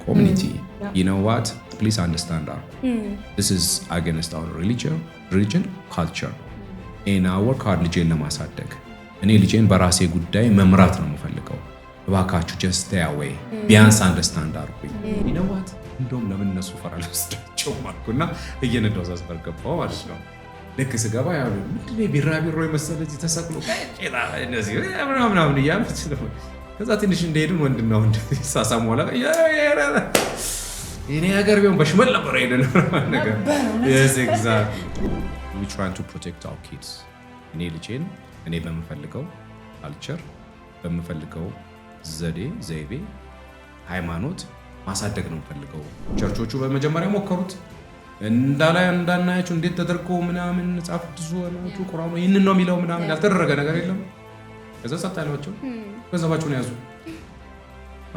community. You know what? Please understand that. This is against our religion, culture. In our card ልጄን ለማሳደግ እኔ ልጄን በራሴ ጉዳይ መምራት ነው የምፈልገው። እባካችሁ just stay away. ቢያንስ understand አድርጉኝ. You know what? እንደውም ለምን እነሱ ፈራለሁ ስታቸው ማልኩና እየነዳው ዛስበር ገባው ማለት ነው። ልክ ስገባ ያው ምንድነው ቢራቢሮ የመሰለኝ ተሰቅሎ ቄላ እነዚህ ምናምን እያልኩት ነው። ከዛ ትንሽ እንደሄድን ወንድናው እንደሳሳሙ ወላ እኔ ሀገር ቢሆን በሽመል ነበር አይደለም ነገር yes exactly we trying to protect our kids እኔ ልጄን እኔ በመፈልገው ካልቸር በመፈልገው ዘዴ ዘይቤ ሃይማኖት ማሳደግ ነው ፈልገው ቸርቾቹ በመጀመሪያ ሞከሩት እንዳናያችሁ እንዴት ተደርጎ ምናምን ጻፍ ድዙዋላችሁ ቁርአኑ ይሄን ነው የሚለው ምናምን ያልተደረገ ነገር የለም ከዛ ሰጣላችሁ ገንዘባችሁን ያዙ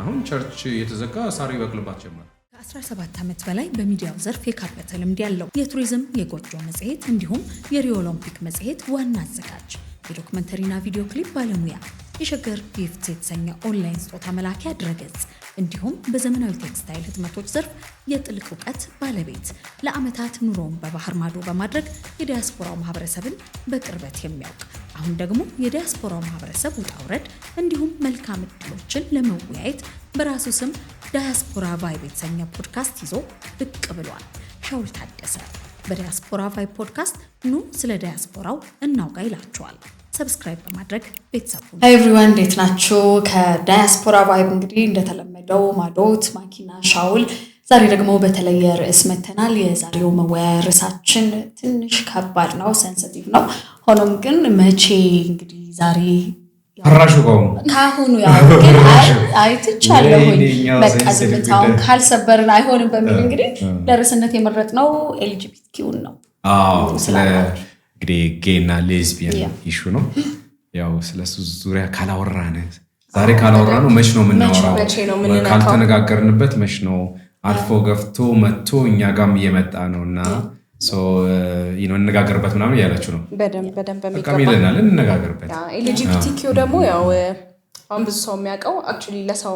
አሁን ቸርች የተዘጋ ሳሪ በቅልባት ጀመረ ከ17 ዓመት በላይ በሚዲያው ዘርፍ የካበተ ልምድ ያለው የቱሪዝም የጎጆ መጽሔት እንዲሁም የሪዮ ኦሎምፒክ መጽሔት ዋና አዘጋጅ የዶክመንተሪና ቪዲዮ ክሊፕ ባለሙያ የሸገር ጊፍት የተሰኘ ኦንላይን ስጦታ መላኪያ ድረገጽ እንዲሁም በዘመናዊ ቴክስታይል ህትመቶች ዘርፍ የጥልቅ ዕውቀት ባለቤት ለዓመታት ኑሮውን በባህር ማዶ በማድረግ የዲያስፖራው ማህበረሰብን በቅርበት የሚያውቅ አሁን ደግሞ የዲያስፖራው ማህበረሰብ ውጣ ውረድ እንዲሁም መልካም ዕድሎችን ለመወያየት በራሱ ስም ዲያስፖራ ቫይብ የተሰኘ ፖድካስት ይዞ ብቅ ብሏል። ሻውል ታደሰ በዲያስፖራ ቫይብ ፖድካስት ኑ ስለ ዲያስፖራው እናውጋ ይላችኋል። ሰብስክራይብ በማድረግ ቤተሰቡ Hi everyone እንዴት ናችሁ? ከዲያስፖራ ቫይብ እንግዲህ እንደተለመደው ማዶት ማኪና ሻውል ዛሬ ደግሞ በተለየ ርዕስ መተናል። የዛሬው መወያያ ርዕሳችን ትንሽ ከባድ ነው፣ ሴንሲቲቭ ነው። ሆኖም ግን መቼ እንግዲህ ዛሬ አራሹ ቆም ካሁኑ ያው ግን አይትቻለሁኝ በቃ ዝምታውን ካልሰበርን አይሆንም በሚል እንግዲህ ለርዕስነት የመረጥነው LGBTQ ነው። ስለ እንግዲህ ጌና ሌዝቢያን ኢሹ ነው። ያው ስለሱ ዙሪያ ካላወራን ዛሬ ካላወራነው መች ነው የምናወራው? ካልተነጋገርንበት መች ነው አልፎ ገፍቶ መጥቶ እኛ ጋርም እየመጣ ነውና እንነጋገርበት ምናምን ያላችሁ ነው። በደንብ በሚገባ እንነጋገርበት። LGBTQ ደግሞ ያው አሁን ብዙ ሰው የሚያውቀው actually ለሰው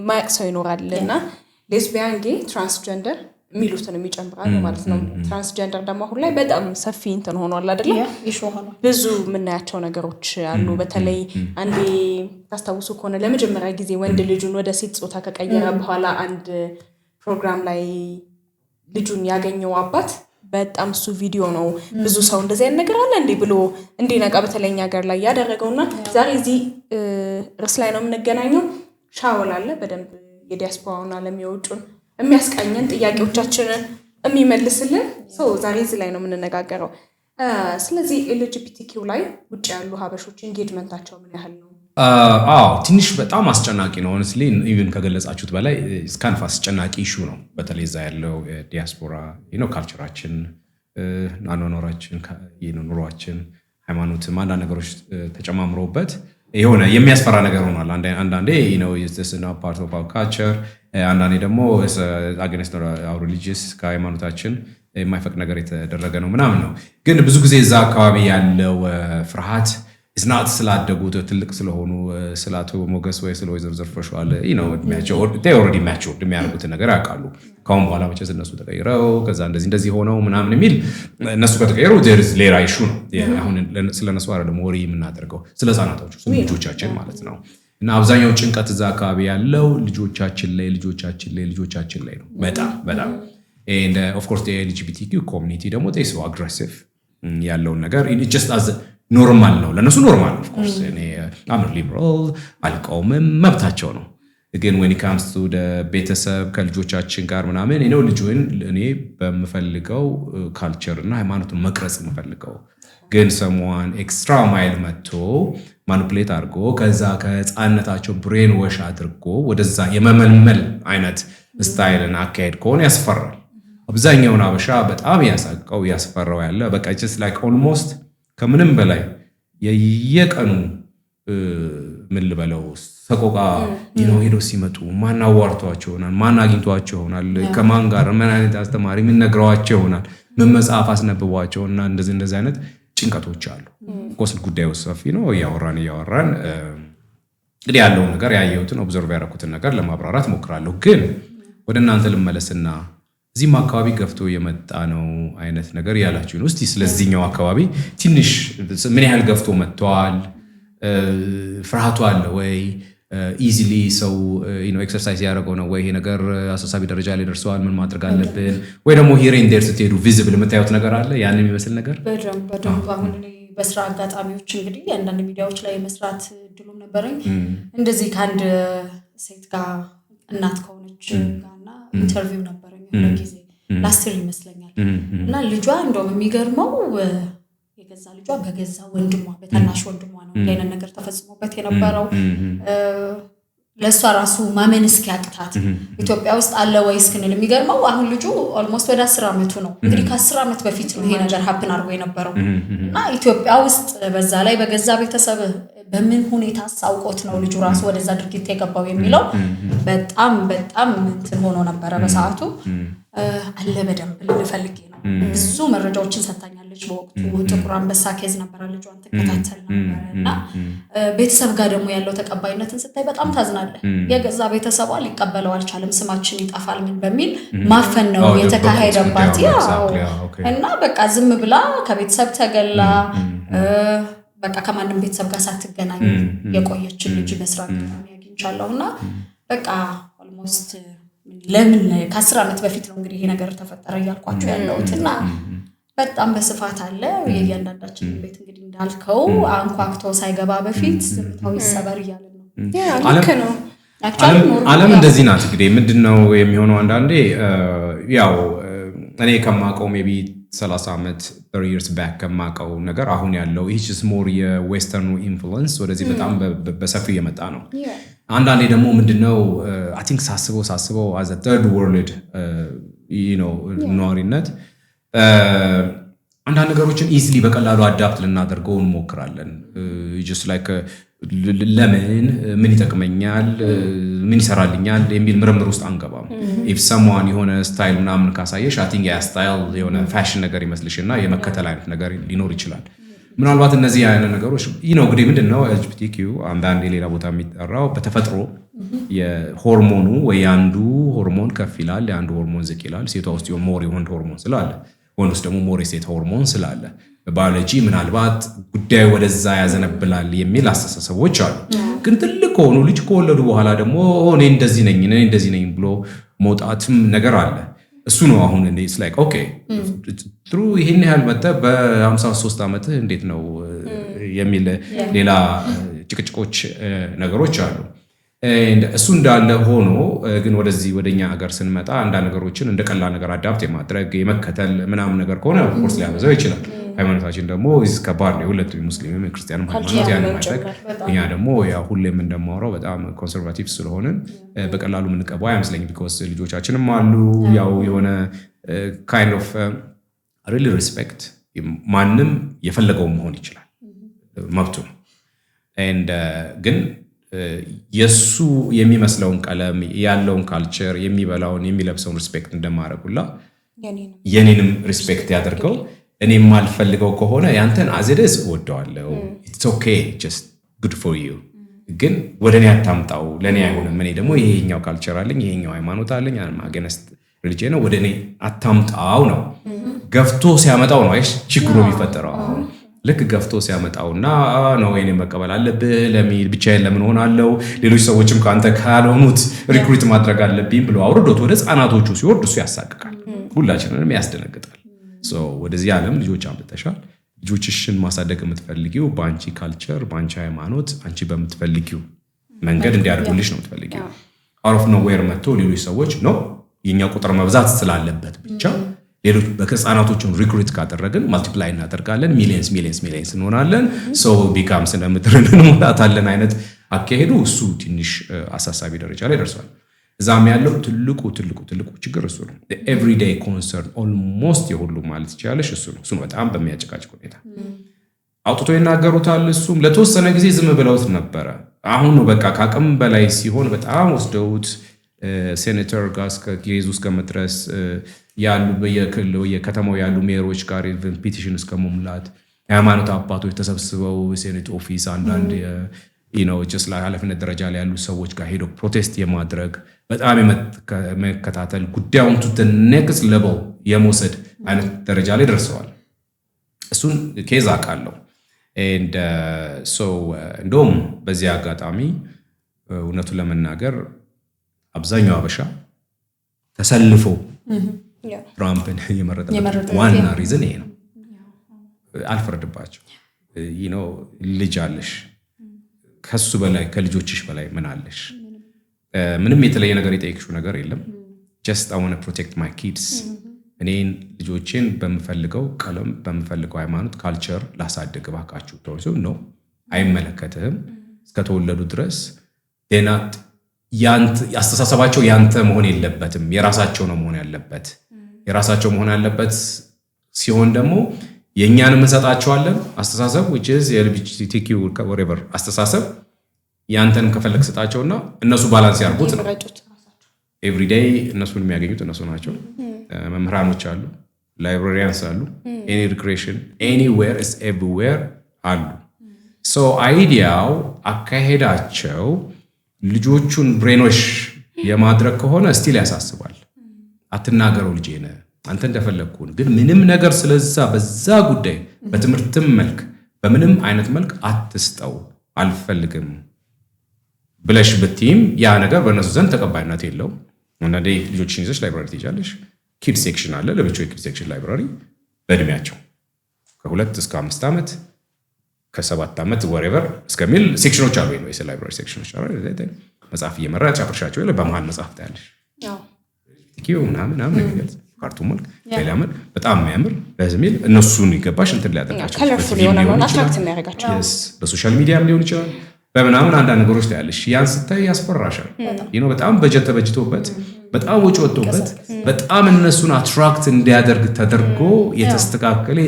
ማያውቅ ሰው ይኖራልና ሌዝቢያን፣ ጌይ፣ ትራንስጀንደር ሚሉትን የሚጨምራሉ ማለት ነው። ትራንስጀንደር ደግሞ አሁን ላይ በጣም ሰፊ እንትን ሆኗል አይደል? ብዙ የምናያቸው ነገሮች አሉ። በተለይ አንዴ ታስታውሱ ከሆነ ለመጀመሪያ ጊዜ ወንድ ልጁን ወደ ሴት ጾታ ከቀየረ በኋላ አንድ ፕሮግራም ላይ ልጁን ያገኘው አባት በጣም እሱ ቪዲዮ ነው ብዙ ሰው እንደዚህ አይነት ነገር አለ እንዴ ብሎ እንዲነቃ በተለኛ ሀገር ላይ ያደረገውና ዛሬ እዚህ ርዕስ ላይ ነው የምንገናኘው። ሻውል አለ በደንብ የዲያስፖራውን ዓለም የውጩን የሚያስቃኘን ጥያቄዎቻችንን የሚመልስልን ሰው ዛሬ እዚህ ላይ ነው የምንነጋገረው። ስለዚህ LGBTQ ላይ ውጭ ያሉ ሀበሾች ኢንጌጅመንታቸው ምን ያህል ነው? ትንሽ በጣም አስጨናቂ ነው። honestly even ከገለጻችሁት በላይ ስካንፍ አስጨናቂ ኢሹ ነው። በተለይ እዛ ያለው ዲያስፖራ ካልቸራችን፣ አኗኗራችን፣ ኑሯችን፣ ሃይማኖትም አንዳንድ ነገሮች ተጨማምረውበት የሆነ የሚያስፈራ ነገር ሆኗል። አንዳንዴ this is not part of our culture አንዳንዴ ደግሞ against our religious ከሃይማኖታችን የማይፈቅ ነገር የተደረገ ነው ምናምን ነው። ግን ብዙ ጊዜ እዛ አካባቢ ያለው ፍርሃት is not ስላደጉት ትልቅ ስለሆኑ ስላቶ ሞገስ ወይ ስለ ወይዘር ዘርፈሻል they already matured የሚያደርጉት ነገር ያውቃሉ። ካሁን በኋላ መቼስ እነሱ ተቀይረው ከዛ እንደዚህ ሆነው ምናምን የሚል እነሱ ከተቀየሩ there is ሌላ ኢሹ ነው። አሁን ስለነሱ አይደለም ወሬ የምናደርገው ስለ ህፃናቶቹ ስለ ልጆቻችን ማለት ነው። እና አብዛኛው ጭንቀት እዛ አካባቢ ያለው ልጆቻችን ላይ ነው በጣም and of course the LGBTQ community ደግሞ they so aggressive ያለው ነገር it just as ኖርማል ነው ለነሱ ኖርማል of course እኔ I'm liberal አልቆምም መብታቸው ነው። ግን when it comes to the ቤተሰብ ከልጆቻችን ጋር ምናምን ልጁን እኔ በመፈልገው ካልቸር እና ሃይማኖቱን መቅረጽ የምፈልገው ግን someone extra mile መጥቶ ማኒፑሌት አድርጎ ከዛ ከህፃንነታቸው ብሬን ወሽ አድርጎ ወደዛ የመመልመል አይነት ስታይልን አካሄድ ከሆነ ያስፈራል። አብዛኛውን አበሻ በጣም ያስፈራው ያለ በቃ just like almost ከምንም በላይ የየቀኑ ምን ልበለው ሰቆቃ ሄዶ ሲመጡ ማን አዋርቷቸው ይሆናል፣ ማን አግኝቷቸው ይሆናል፣ ከማን ጋር ምን አይነት አስተማሪ ምን ነግረዋቸው ይሆናል፣ ምን መጽሐፍ አስነብቧቸውና እንደዚህ አይነት ጭንቀቶች አሉ። ኮስ ጉዳዩ ሰፊ ነው። ያወራን እንግዲህ ያለው ነገር ያየሁትን ኦብዘርቭ ያደረኩትን ነገር ለማብራራት ሞክራለሁ። ግን ወደ እናንተ ልመለስና እዚህም አካባቢ ገፍቶ የመጣ ነው አይነት ነገር ያላችሁ ነው። እስቲ ስለዚህኛው አካባቢ ትንሽ ምን ያህል ገፍቶ መጥቷል? ፍርሃቱ አለ ወይ? ኢዚሊ ሰው ኤክሰርሳይዝ ያደረገው ነው ወይ? ይሄ ነገር አሳሳቢ ደረጃ ላይ ደርሰዋል፣ ምን ማድረግ አለብን? ወይ ደግሞ ሂር ኤንድ ዴር ስትሄዱ ቪዚብል የምታዩት ነገር አለ ያን የሚመስል ነገር? በደንብ አሁን እኔ በስራ አጋጣሚዎች እንግዲህ አንዳንድ ሚዲያዎች ላይ መስራት እድሉም ነበረኝ። እንደዚህ ከአንድ ሴት ጋር እናት ከሆነች ጋርና ኢንተርቪው ነበረኝ ጊዜ ላስትር ይመስለኛል። እና ልጇ እንደውም የሚገርመው የገዛ ልጇ በገዛ ወንድሟ በታናሽ ወንድሟ ነው አይነት ነገር ተፈጽሞበት የነበረው። ለሷ ራሱ ማመን እስኪያቅታት ኢትዮጵያ ውስጥ አለ ወይ እስክንል የሚገርመው አሁን ልጁ ኦልሞስት ወደ 10 ዓመቱ ነው። እንግዲህ ከ10 ዓመት በፊት ነው ይሄ ነገር ሀፕን አድርጎ የነበረው እና ኢትዮጵያ ውስጥ በዛ ላይ በገዛ ቤተሰብ በምን ሁኔታ ሳውቆት ነው ልጁ ራሱ ወደዛ ድርጊት የገባው የሚለው በጣም እንትን ሆኖ ነበረ በሰዓቱ። አለ በደንብ ልፈልጌ ነው ብዙ መረጃዎችን ሰጣኛለች በወቅቱ። ጥቁር አንበሳ ኬዝ ነበር ልጇን ተከታተል ነበር እና ቤተሰብ ጋር ደግሞ ያለው ተቀባይነትን ስታይ በጣም ታዝናለህ። የገዛ ቤተሰቧ ሊቀበለው አልቻለም፣ ስማችን ይጣፋል ምን በሚል ማፈን ነው የተካሄደባት። እና በቃ ዝም ብላ ከቤተሰብ ተገላ በቃ ከማንም ቤተሰብ ጋር ሳትገናኝ የቆየችን ልጅ በስራ አጋጣሚ አግኝቻለሁና በቃ ኦልሞስት ለምን ከ10 ዓመት በፊት ነው እንግዲህ ይሄ ነገር ተፈጠረ እያልኳችሁ ያለውትና በጣም በስፋት አለ። የእያንዳንዳችን ቤት እንግዲህ እንዳልከው አንኳክቶ ሳይገባ በፊት ዝምታው ይሰበር እያለ ነው። ዓለም እንደዚህ ናት። እንግዲህ ምንድነው የሚሆነው አንዳንዴ ያው እኔ ከማውቀው ሜቢ 30 ዓመት 30 years back ከማውቀው ነገር አሁን ያለው ይህስ ሞር የዌስተርኑ ኢንፍሉዌንስ ወደዚህ በጣም በሰፊው የመጣ ነው። አንዳንዴ ደግሞ ምንድነው አይ ቲንክ ሳስበው as a third world ነዋሪነት አንዳንድ ነገሮችን ኢዚሊ በቀላሉ አዳፕት ልናደርገው እንሞክራለን። just like ለምን ምን ይጠቅመኛል ምን ይሰራልኛል የሚል ምርምር ውስጥ አንገባም። if someone የሆነ ስታይል ምናምን ካሳየሽ I think ያ ስታይል የሆነ ፋሽን ነገር ይመስልሽና የመከተል አይነት ነገር ሊኖር ይችላል። ምናልባት እነዚህ አይነት ነገሮች እንግዲህ ምንድነው LGBTQ አንዳንድ ሌላ ቦታ የሚጠራው በተፈጥሮ የሆርሞኑ ወይ አንዱ ሆርሞን ከፍ ይላል የአንዱ ሆርሞን ዝቅ ይላል። ሴቷ ውስጥ ሞር የወንድ ሆርሞን ስላለ ወንድ ውስጥ ደግሞ ሞር የሴት ሆርሞን ስላለ በባዮሎጂ ምናልባት ጉዳዩ ወደዛ ያዘነብላል የሚል አስተሳሰቦች አሉ። ግን ትልቅ ሆኖ ልጅ ከወለዱ በኋላ ደግሞ እኔ እንደዚህ ነኝ ብሎ መውጣትም ነገር አለ። እሱ ነው አሁን it's like okay ጥሩ ይሄን ያህል መጣ በ53 ዓመት እንዴት ነው የሚል ሌላ ጭቅጭቆች ነገሮች አሉ። እሱ እንዳለ ሆኖ ግን ወደኛ ሀገር ስንመጣ አንዳንድ ነገሮችን እንደ ቀላል ነገር አዳፕት የማድረግ የመከተል ምናምን ነገር ከሆነ of course ሊያበዛው ይችላል። ሃይማኖታችን ደግሞ ከባድ ነው። ሁለቱም ሙስሊምም ክርስቲያንም ሃይማኖት ያን ማድረግ እኛ ደግሞ ያው ሁሌም እንደማወራው በጣም ኮንሰርቫቲቭ ስለሆነን በቀላሉ የምንቀበው አይመስለኝም። because ልጆቻችንም አሉ ያው የሆነ kind of really respect ማንም የፈለገው መሆን ይችላል መብቱ ነው። ግን የሱ የሚመስለውን ቀለም ያለውን ካልቸር የሚበላውን የሚለብሰውን ሪስፔክት እንደማረጉላ የኔንም ሪስፔክት ያደርገው። እኔ የማልፈልገው ከሆነ ያንተን አዘደስ ወደዋለው it's okay just good for you ግን ወደኔ አታምጣው ለኔ አይሆንም። እኔ ደግሞ ይሄኛው ካልቸር አለኝ ይሄኛው ሃይማኖት አለኝ አገነስት ሪሊጂየን ነው ወደኔ አታምጣው ነው። ገፍቶ ሲያመጣው ነው ችግሩ የሚፈጠረው። ልክ ገፍቶ ሲያመጣውና ነው እኔ መቀበል አለብህ ለምን ብቻዬን ለምን ሆናለው ሌሎች ሰዎችም ካንተ ካልሆኑት ሪክሩት ማድረግ አለብኝ ብሎ አውርዶት ወደ ህፃናቶቹ ሲወርድ እሱ ያሳቅቃል፣ ሁላችንንም ያስደነግጣል። ወደዚህ ዓለም ልጆች አምጥተሻል። ልጆችሽን ማሳደግ የምትፈልጊው በአንቺ ካልቸር በአንቺ ሃይማኖት አንቺ በምትፈልጊው መንገድ እንዲያድጉልሽ ነው የምትፈልጊው። out of nowhere መጥቶ ሌሎች ሰዎች ነው የኛ ቁጥር መብዛት ስላለበት ብቻ ሌሎች በህፃናቶችን ሪክሩት ካደረግን ማልቲፕላይ እናደርጋለን ሚሊየንስ እንሆናለን ቢካምስ እንደምትረንን ሞላታለን አይነት አካሄዱ እሱ ትንሽ አሳሳቢ ደረጃ ላይ ደርሷል። እዛም ያለው ትልቁ ችግር እሱ ነው። the everyday concern almost የሁሉ ማለት ይችላልሽ እሱ ነው በጣም በሚያጨቃጭቅ ሁኔታ አውጥቶ ይናገሩታል። እሱም ለተወሰነ ጊዜ ዝም ብለውት ነበረ። አሁን ነው በቃ ከአቅም በላይ ሲሆን በጣም ወስደውት ሴኔተር ጋር ከኬዝ ውስጥ ከመድረስ ያሉ በየክልሉ የከተማው ያሉ ሜሮች ጋር ፒቲሽን እስከመሙላት የሃይማኖት አባቶች ተሰብስበው ሴኔት ኦፊስ አንዳንድ ጀስት ላይ ኃላፊነት ደረጃ ላይ ያሉ ሰዎች ጋር ሄዶ ፕሮቴስት የማድረግ በጣም የመከታተል ጉዳዩን ቱ the next level የመውሰድ አይነት ደረጃ ላይ ደርሰዋል። እሱን ኬዝ አውቃለሁ። እንደውም በዚህ አጋጣሚ እውነቱን ለመናገር አብዛኛው አበሻ ተሰልፎ ትራምፕን የመረጠበት ዋና ሪዝን ይሄ ነው። አልፈረድባቸው። ልጅ አለሽ፣ ከሱ በላይ ከልጆችሽ በላይ ምን አለሽ? ምንም የተለየ ነገር የጠየቅሽው ነገር የለም። ጀስት አይ ዋንት ቱ ፕሮቴክት ማይ ኪድስ። እኔን ልጆቼን በምፈልገው ቀለም በምፈልገው ሃይማኖት ካልቸር ላሳድግ እባካችሁ ተወሱ ነው። አይመለከትህም። እስከተወለዱ ድረስ ዴናት አስተሳሰባቸው ያንተ መሆን የለበትም፣ የራሳቸው ነው መሆን ያለበት። የራሳቸው መሆን ያለበት ሲሆን ደግሞ የኛንም እንሰጣቸዋለን አስተሳሰብ which is LGBTQ whatever አስተሳሰብ ያንተን ከፈለክ ሰጣቸውና እነሱ ባላንስ ያርጉት ነው። ኤቭሪ ዴይ እነሱን የሚያገኙት እነሱ ናቸው። መምህራኖች አሉ፣ ላይብራሪያንስ አሉ፣ any recreation anywhere is everywhere አሉ። so አይዲያው አካሄዳቸው ልጆቹን ብሬኖሽ የማድረግ ከሆነ ስቲል ያሳስባል። አትናገረው ልጄን አንተ እንደፈለግኩን ግን ምንም ነገር ስለዛ በዛ ጉዳይ በትምህርትም መልክ በምንም አይነት መልክ አትስጠው አልፈልግም ብለሽ ብትይም ያ ነገር በእነሱ ዘንድ ተቀባይነት የለውም። አንዳንዴ ልጆችን ይዘሽ ላይብራሪ ትሄጃለሽ። ኪድ ሴክሽን አለ፣ ለብቻው የኪድ ሴክሽን ላይብራሪ በእድሜያቸው ከ2 እስከ 5 ዓመት ከ7 ዓመት ወሬቨር እስከሚል ሴክሽኖች አሉ። ወይ ላይብራሪ ሴክሽኖች አሉ። መጽሐፍ እየመረጥሽ ጨፍርሻቸው ይለ በመሃል መጽሐፍ ታያለሽ። ምናምን የሚገልጽ ካርቱን መልክ ሌላ መልክ በጣም የሚያምር ለዝሚል እነሱን ይገባሽ እንትን ሊያደርጋቸው በሶሻል ሚዲያም ሊሆን ይችላል በምናምን አንዳንድ ነገሮች ታያለሽ። ያን ስታይ ያስፈራሻል። በጣም በጀት ተበጅቶበት በጣም ወጪ ወጥቶበት በጣም እነሱን አትራክት እንዲያደርግ ተደርጎ የተስተካከለ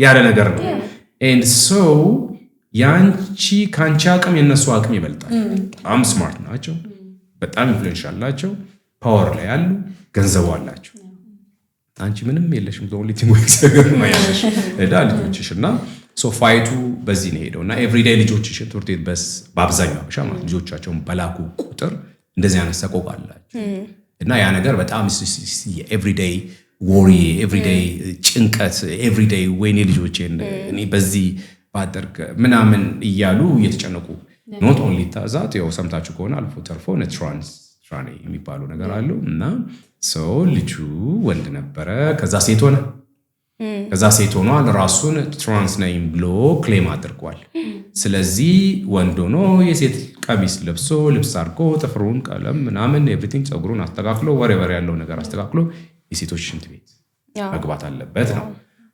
ያለ ነገር ነው። and so ያንቺ ካንቺ አቅም የነሱ አቅም ይበልጣል። በጣም ስማርት ናቸው፣ በጣም ኢንፍሉዌንሻል ናቸው፣ ፓወር ላይ ያሉ ገንዘብ አላቸው። አንቺ ምንም የለሽም። ዘ ኦንሊ ቲንግ ወይ ሰገር ነው ያለሽ ልጆችሽ እና ሶ ፋይቱ በዚህ ነው ሄደውና ኤቭሪዴይ ልጆችሽን ትምህርት ቤት በአብዛኛው አበሻ ማለት ልጆቻቸውን በላኩ ቁጥር እንደዚህ አይነት ሰቆቃ አላቸው እና ያ ነገር በጣም ኤቭሪዴይ ወሪ ኤቭሪዴይ ጭንቀት ኤቭሪዴይ ወይኔ ልጆቼን እኔ በዚህ ባደርግ ምናምን እያሉ እየተጨነቁ ኖት ኦንሊ ታዛት ያው ሰምታችሁ ከሆነ አልፎ ተርፎ ትራንስ የሚባሉ ነገር አሉ እና ሰው ልጁ ወንድ ነበረ ከዛ ሴት ሆኗል ራሱን ትራንስ ነኝ ብሎ ክሌም አድርጓል። ስለዚህ ወንድ ሆኖ የሴት ቀሚስ ለብሶ ልብስ አድርጎ ጥፍሩን ቀለም ምናምን ኤቭሪቲንግ ፀጉሩን አስተካክሎ ወሬቨር ያለው ነገር አስተካክሎ የሴቶች ሽንት ቤት መግባት አለበት ነው።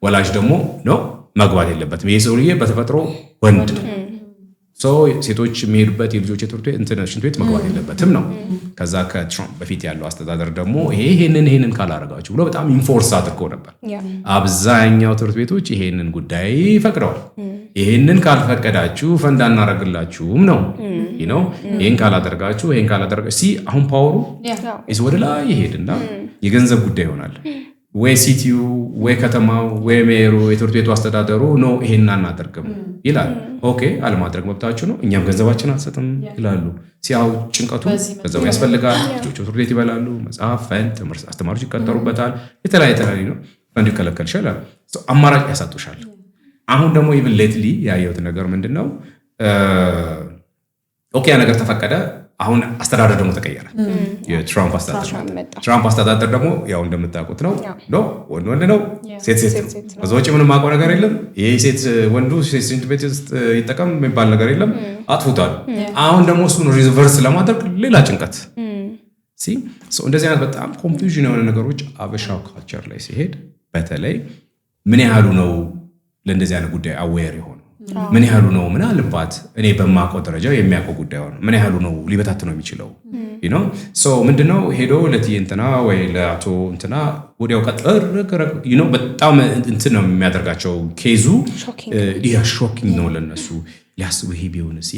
ወላጅ ደግሞ ነው መግባት የለበትም። ይሄ ሰውዬ በተፈጥሮ ወንድ ነው። ሴቶች የሚሄዱበት የልጆች ሽንት ቤት መግባት የለበትም ነው። ከዛ ከትራምፕ በፊት ያለው አስተዳደር ደግሞ ይሄንን ካላረጋችሁ ብሎ በጣም ኢንፎርስ አድርጎ ነበር። አብዛኛው ትምህርት ቤቶች ይሄንን ጉዳይ ፈቅደዋል። ይሄንን ካልፈቀዳችሁ ፈንድ አናረግላችሁም ነው። ይሄን ካላደረጋችሁ አሁን ፓወሩ ወደ ላይ ይሄድና የገንዘብ ጉዳይ ይሆናል። ወይ ሲቲዩ ወይ ከተማው ወይ ሜሩ የትምህርት ቤቱ አስተዳደሩ ነው ይሄን አናደርግም ይላል። ኦኬ አለማድረግ መብታችሁ ነው፣ እኛም ገንዘባችን አንሰጥም ይላሉ። ሲያው ጭንቀቱ ገንዘቡ ያስፈልጋል። ልጆቹ ትምህርት ቤት ይበላሉ፣ መጽሐፍ ፈንድ አስተማሪዎች ይቀጠሩበታል። የተለያየ ነው ፈንድ ይከለከልሻል፣ አማራጭ ያሳጡሻል። አሁን ደግሞ ኢቭን ሌትሊ ያየሁት ነገር ምንድነው? ኦኬ ያ ነገር ተፈቀደ። አሁን አስተዳደር ደግሞ ተቀየረ። የትራምፕ አስተዳደር ደግሞ ያው እንደምታውቁት ነው ወንድ ነው ሴት ከዛ ውጭ ምንም ማውቀው ነገር የለም። ይሄ ሴት ወንዱ ሴት ቤት ውስጥ ይጠቀም የሚባል ነገር የለም። አጥፉታል። አሁን ደግሞ እሱን ሪቨርስ ለማድረግ ሌላ ጭንቀት እንደዚህ አይነት በጣም ኮንፊውዥን የሆነ ነገሮች አበሻው ካልቸር ላይ ሲሄድ በተለይ ምን ያህሉ ነው ለእንደዚህ አይነት ጉዳይ አዌር የሆነ ምን ያህሉ ነው ምናልባት እኔ በማውቀው ደረጃ የሚያውቀው ጉዳይ ሆነ ምን ያህሉ ነው ሊበታት ነው የሚችለው ምንድነው ሄዶ ለትዬ እንትና ወይ ለአቶ እንትና ወዲያው ቀጥር በጣም እንትን ነው የሚያደርጋቸው። ኬዙ ሾኪንግ ነው ለነሱ። ሊያስቡ ይሄ ቢሆንስ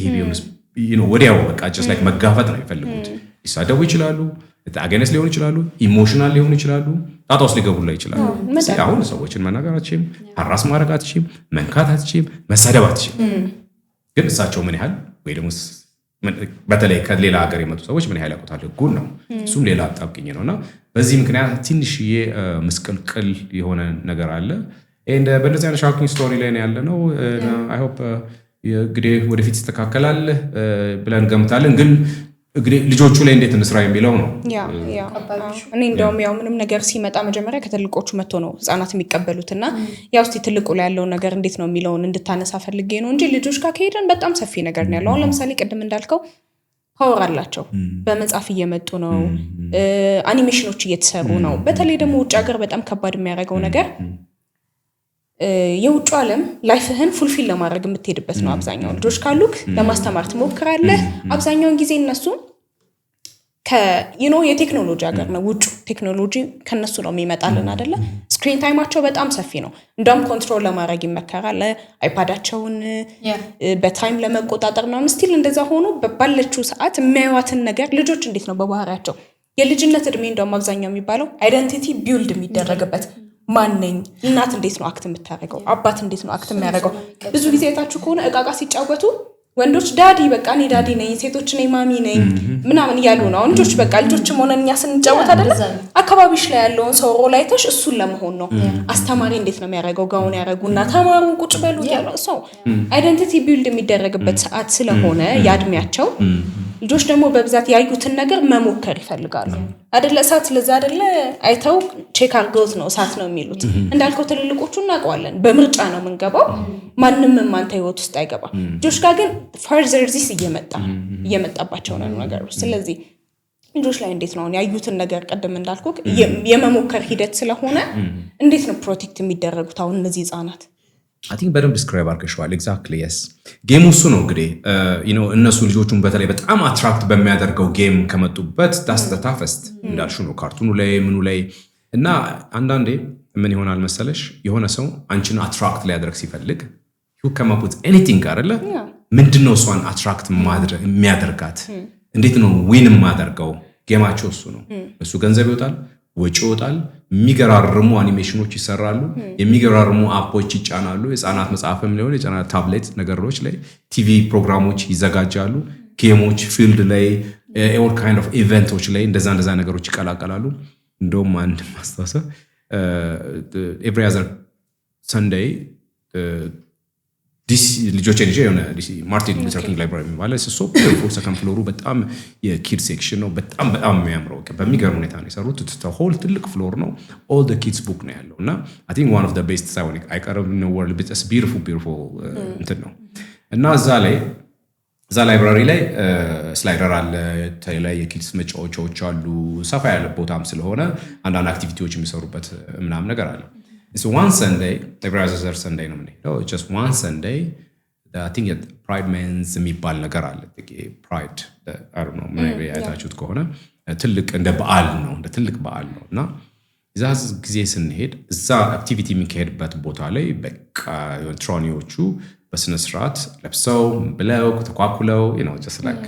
ወዲያው በቃ ጀስት ላይክ መጋፈጥ ነው የሚፈልጉት። ሊሳደቡ ይችላሉ፣ አገነስ ሊሆኑ ይችላሉ፣ ኢሞሽናል ሊሆኑ ይችላሉ፣ ጣጣ ውስጥ ሊገቡላ ይችላሉ። አሁን ሰዎችን መናገር አትችይም፣ ሀራስ ማድረግ አትችይም፣ መንካት አትችይም፣ መሳደብ አትችይም። ግን እሳቸው ምን ያህል ወይ ደግሞ በተለይ ከሌላ ሀገር የመጡ ሰዎች ምን ያህል ያውቁታል ህጉን ነው። እሱም ሌላ አጣብቂኝ ነውና በዚህ ምክንያት ትንሽዬ ምስቅልቅል የሆነ ነገር አለ። በእንደዚህ አይነት ሾኪንግ ስቶሪ ላይ ያለ ነው። አይ ሆፕ እንግዲህ ወደፊት ይስተካከላል ብለን ገምታለን። ግን እንግዲህ ልጆቹ ላይ እንዴት እንስራ የሚለው ነው። እኔ እንደውም ያው ምንም ነገር ሲመጣ መጀመሪያ ከትልቆቹ መጥቶ ነው ህፃናት የሚቀበሉትና ያው እስቲ ትልቁ ላይ ያለው ነገር እንዴት ነው የሚለውን እንድታነሳ ፈልጌ ነው እንጂ ልጆች ጋር ከሄደን በጣም ሰፊ ነገር ነው ያለው። አሁን ለምሳሌ ቅድም እንዳልከው ፓወር አላቸው፣ በመጽሐፍ እየመጡ ነው፣ አኒሜሽኖች እየተሰሩ ነው። በተለይ ደግሞ ውጭ ሀገር በጣም ከባድ የሚያደርገው ነገር የውጭ ዓለም ላይፍህን ፉልፊል ለማድረግ የምትሄድበት ነው። አብዛኛው ልጆች ካሉክ ለማስተማር ትሞክራለህ። አብዛኛውን ጊዜ እነሱ የቴክኖሎጂ ሀገር ነው፣ ውጭ ቴክኖሎጂ ከነሱ ነው የሚመጣልን አይደለ? ስክሪን ታይማቸው በጣም ሰፊ ነው። እንደውም ኮንትሮል ለማድረግ ይመከራል፣ አይፓዳቸውን በታይም ለመቆጣጠር ነው። ስቲል እንደዛ ሆኖ ባለችው ሰዓት የሚያዩዋትን ነገር ልጆች እንዴት ነው በባህሪያቸው የልጅነት እድሜ እንደውም አብዛኛው የሚባለው አይደንቲቲ ቢውልድ የሚደረግበት ማንነኝ፣ እናት እንዴት ነው አክት የምታደርገው፣ አባት እንዴት ነው አክት የሚያደርገው። ብዙ ጊዜ የታችሁ ከሆነ እቃቃ ሲጫወቱ ወንዶች ዳዲ በቃ እኔ ዳዲ ነኝ፣ ሴቶች ነኝ ማሚ ነኝ ምናምን እያሉ ነው። ልጆች በቃ ልጆችም ሆነን እኛ ስንጫወት አይደለ አካባቢሽ ላይ ያለውን ሰው ሮል አይተሽ እሱን ለመሆን ነው። አስተማሪ እንዴት ነው የሚያደርገው፣ ጋውን ያደርጉና ተማሩ ቁጭ በሉ እያሉ ሰው አይደንቲቲ ቢልድ የሚደረግበት ሰዓት ስለሆነ ያድሚያቸው ልጆች ደግሞ በብዛት ያዩትን ነገር መሞከር ይፈልጋሉ አይደለ? እሳት ለዛ አይደለ አይተው ቼክ አድርገውት ነው እሳት ነው የሚሉት። እንዳልከው ትልልቆቹ እናውቀዋለን፣ በምርጫ ነው የምንገባው። ማንም ማንተ ህይወት ውስጥ አይገባ። ልጆች ጋር ግን ፈርዘር ዚስ እየመጣባቸው ነው ነገር። ስለዚህ ልጆች ላይ እንዴት ነው ያዩትን ነገር ቀደም እንዳልኩ የመሞከር ሂደት ስለሆነ እንዴት ነው ፕሮቴክት የሚደረጉት አሁን እነዚህ ህፃናት? I think በደንብ ዲስክራይብ አድርገሽዋል። ኤግዛክትሊ የስ ጌሙ እሱ ነው እንግዲህ እነሱ ልጆቹን በተለይ በጣም አትራክት በሚያደርገው ጌም ከመጡበት ዳስ ዘ ታፈስት እንዳልሹ ነው ካርቱኑ ላይ ምኑ ላይ እና አንዳንዴ ምን ይሆናል መሰለሽ የሆነ ሰው አንቺን አትራክት ሊያደርግ ሲፈልግ you come up with anything አይደለ? ምንድነው እሷን አትራክት የሚያደርጋት? እንዴት ነው ዊን ማደርገው? ጌማቸው እሱ ነው። እሱ ገንዘብ ይወጣል፣ ወጪ ይወጣል፣ የሚገራርሙ አኒሜሽኖች ይሰራሉ፣ የሚገራርሙ አፖች ይጫናሉ። የህፃናት መጽሐፍም ሊሆን የህፃናት ታብሌት ነገሮች ላይ ቲቪ ፕሮግራሞች ይዘጋጃሉ፣ ጌሞች ፊልድ ላይ ኦል ካይንድ ኦፍ ኢቨንቶች ላይ እንደዛ ነገሮች ይቀላቀላሉ። እንደውም አንድ ማስታወሰ ኤቭሪ አዘር ሰንዴይ ዲሲ ልጆች ልጅ የሆነ ዲሲ ማርቲን ሉተር ኪንግ ላይብራሪ የሚባለው ሶ ቢዩቲፉል ሰከንድ ፍሎሩ በጣም የኪድ ሴክሽን ነው። በጣም የሚያምረው በሚገርም ሁኔታ ነው የሰሩት። ሆል ትልቅ ፍሎር ነው። ኦል ዘ ኪድስ ቡክ ነው ያለው እና አይ ቲንክ ዋን ኦፍ ዘ ቤስት ሳይሆን አይቀርም ነው ወርልድ ቢትስ ቢዩቲፉል እንትን ነው እና እዛ ላይብራሪ ላይ ስላይደር አለ፣ የተለያየ የኪድስ መጫወቻዎች አሉ። ሰፋ ያለ ቦታም ስለሆነ አንዳንድ አክቲቪቲዎች የሚሰሩበት ምናምን ነገር አለ። It's one Sunday, every other Sunday ነው የምንሄደው. Just one Sunday, I think Pride Men's የሚባል ነገር አለ። Pride, I don't know, maybe አይታችሁት ከሆነ ትልቅ እንደ በዓል ነው፣ እንደ ትልቅ በዓል ነው እና እዛ ጊዜ ስንሄድ እዛ አክቲቪቲ የሚካሄድበት ቦታ ላይ በቃ ትሮኒዎቹ በስነ ስርዓት ለብሰው ብለው ተኳኩለው just like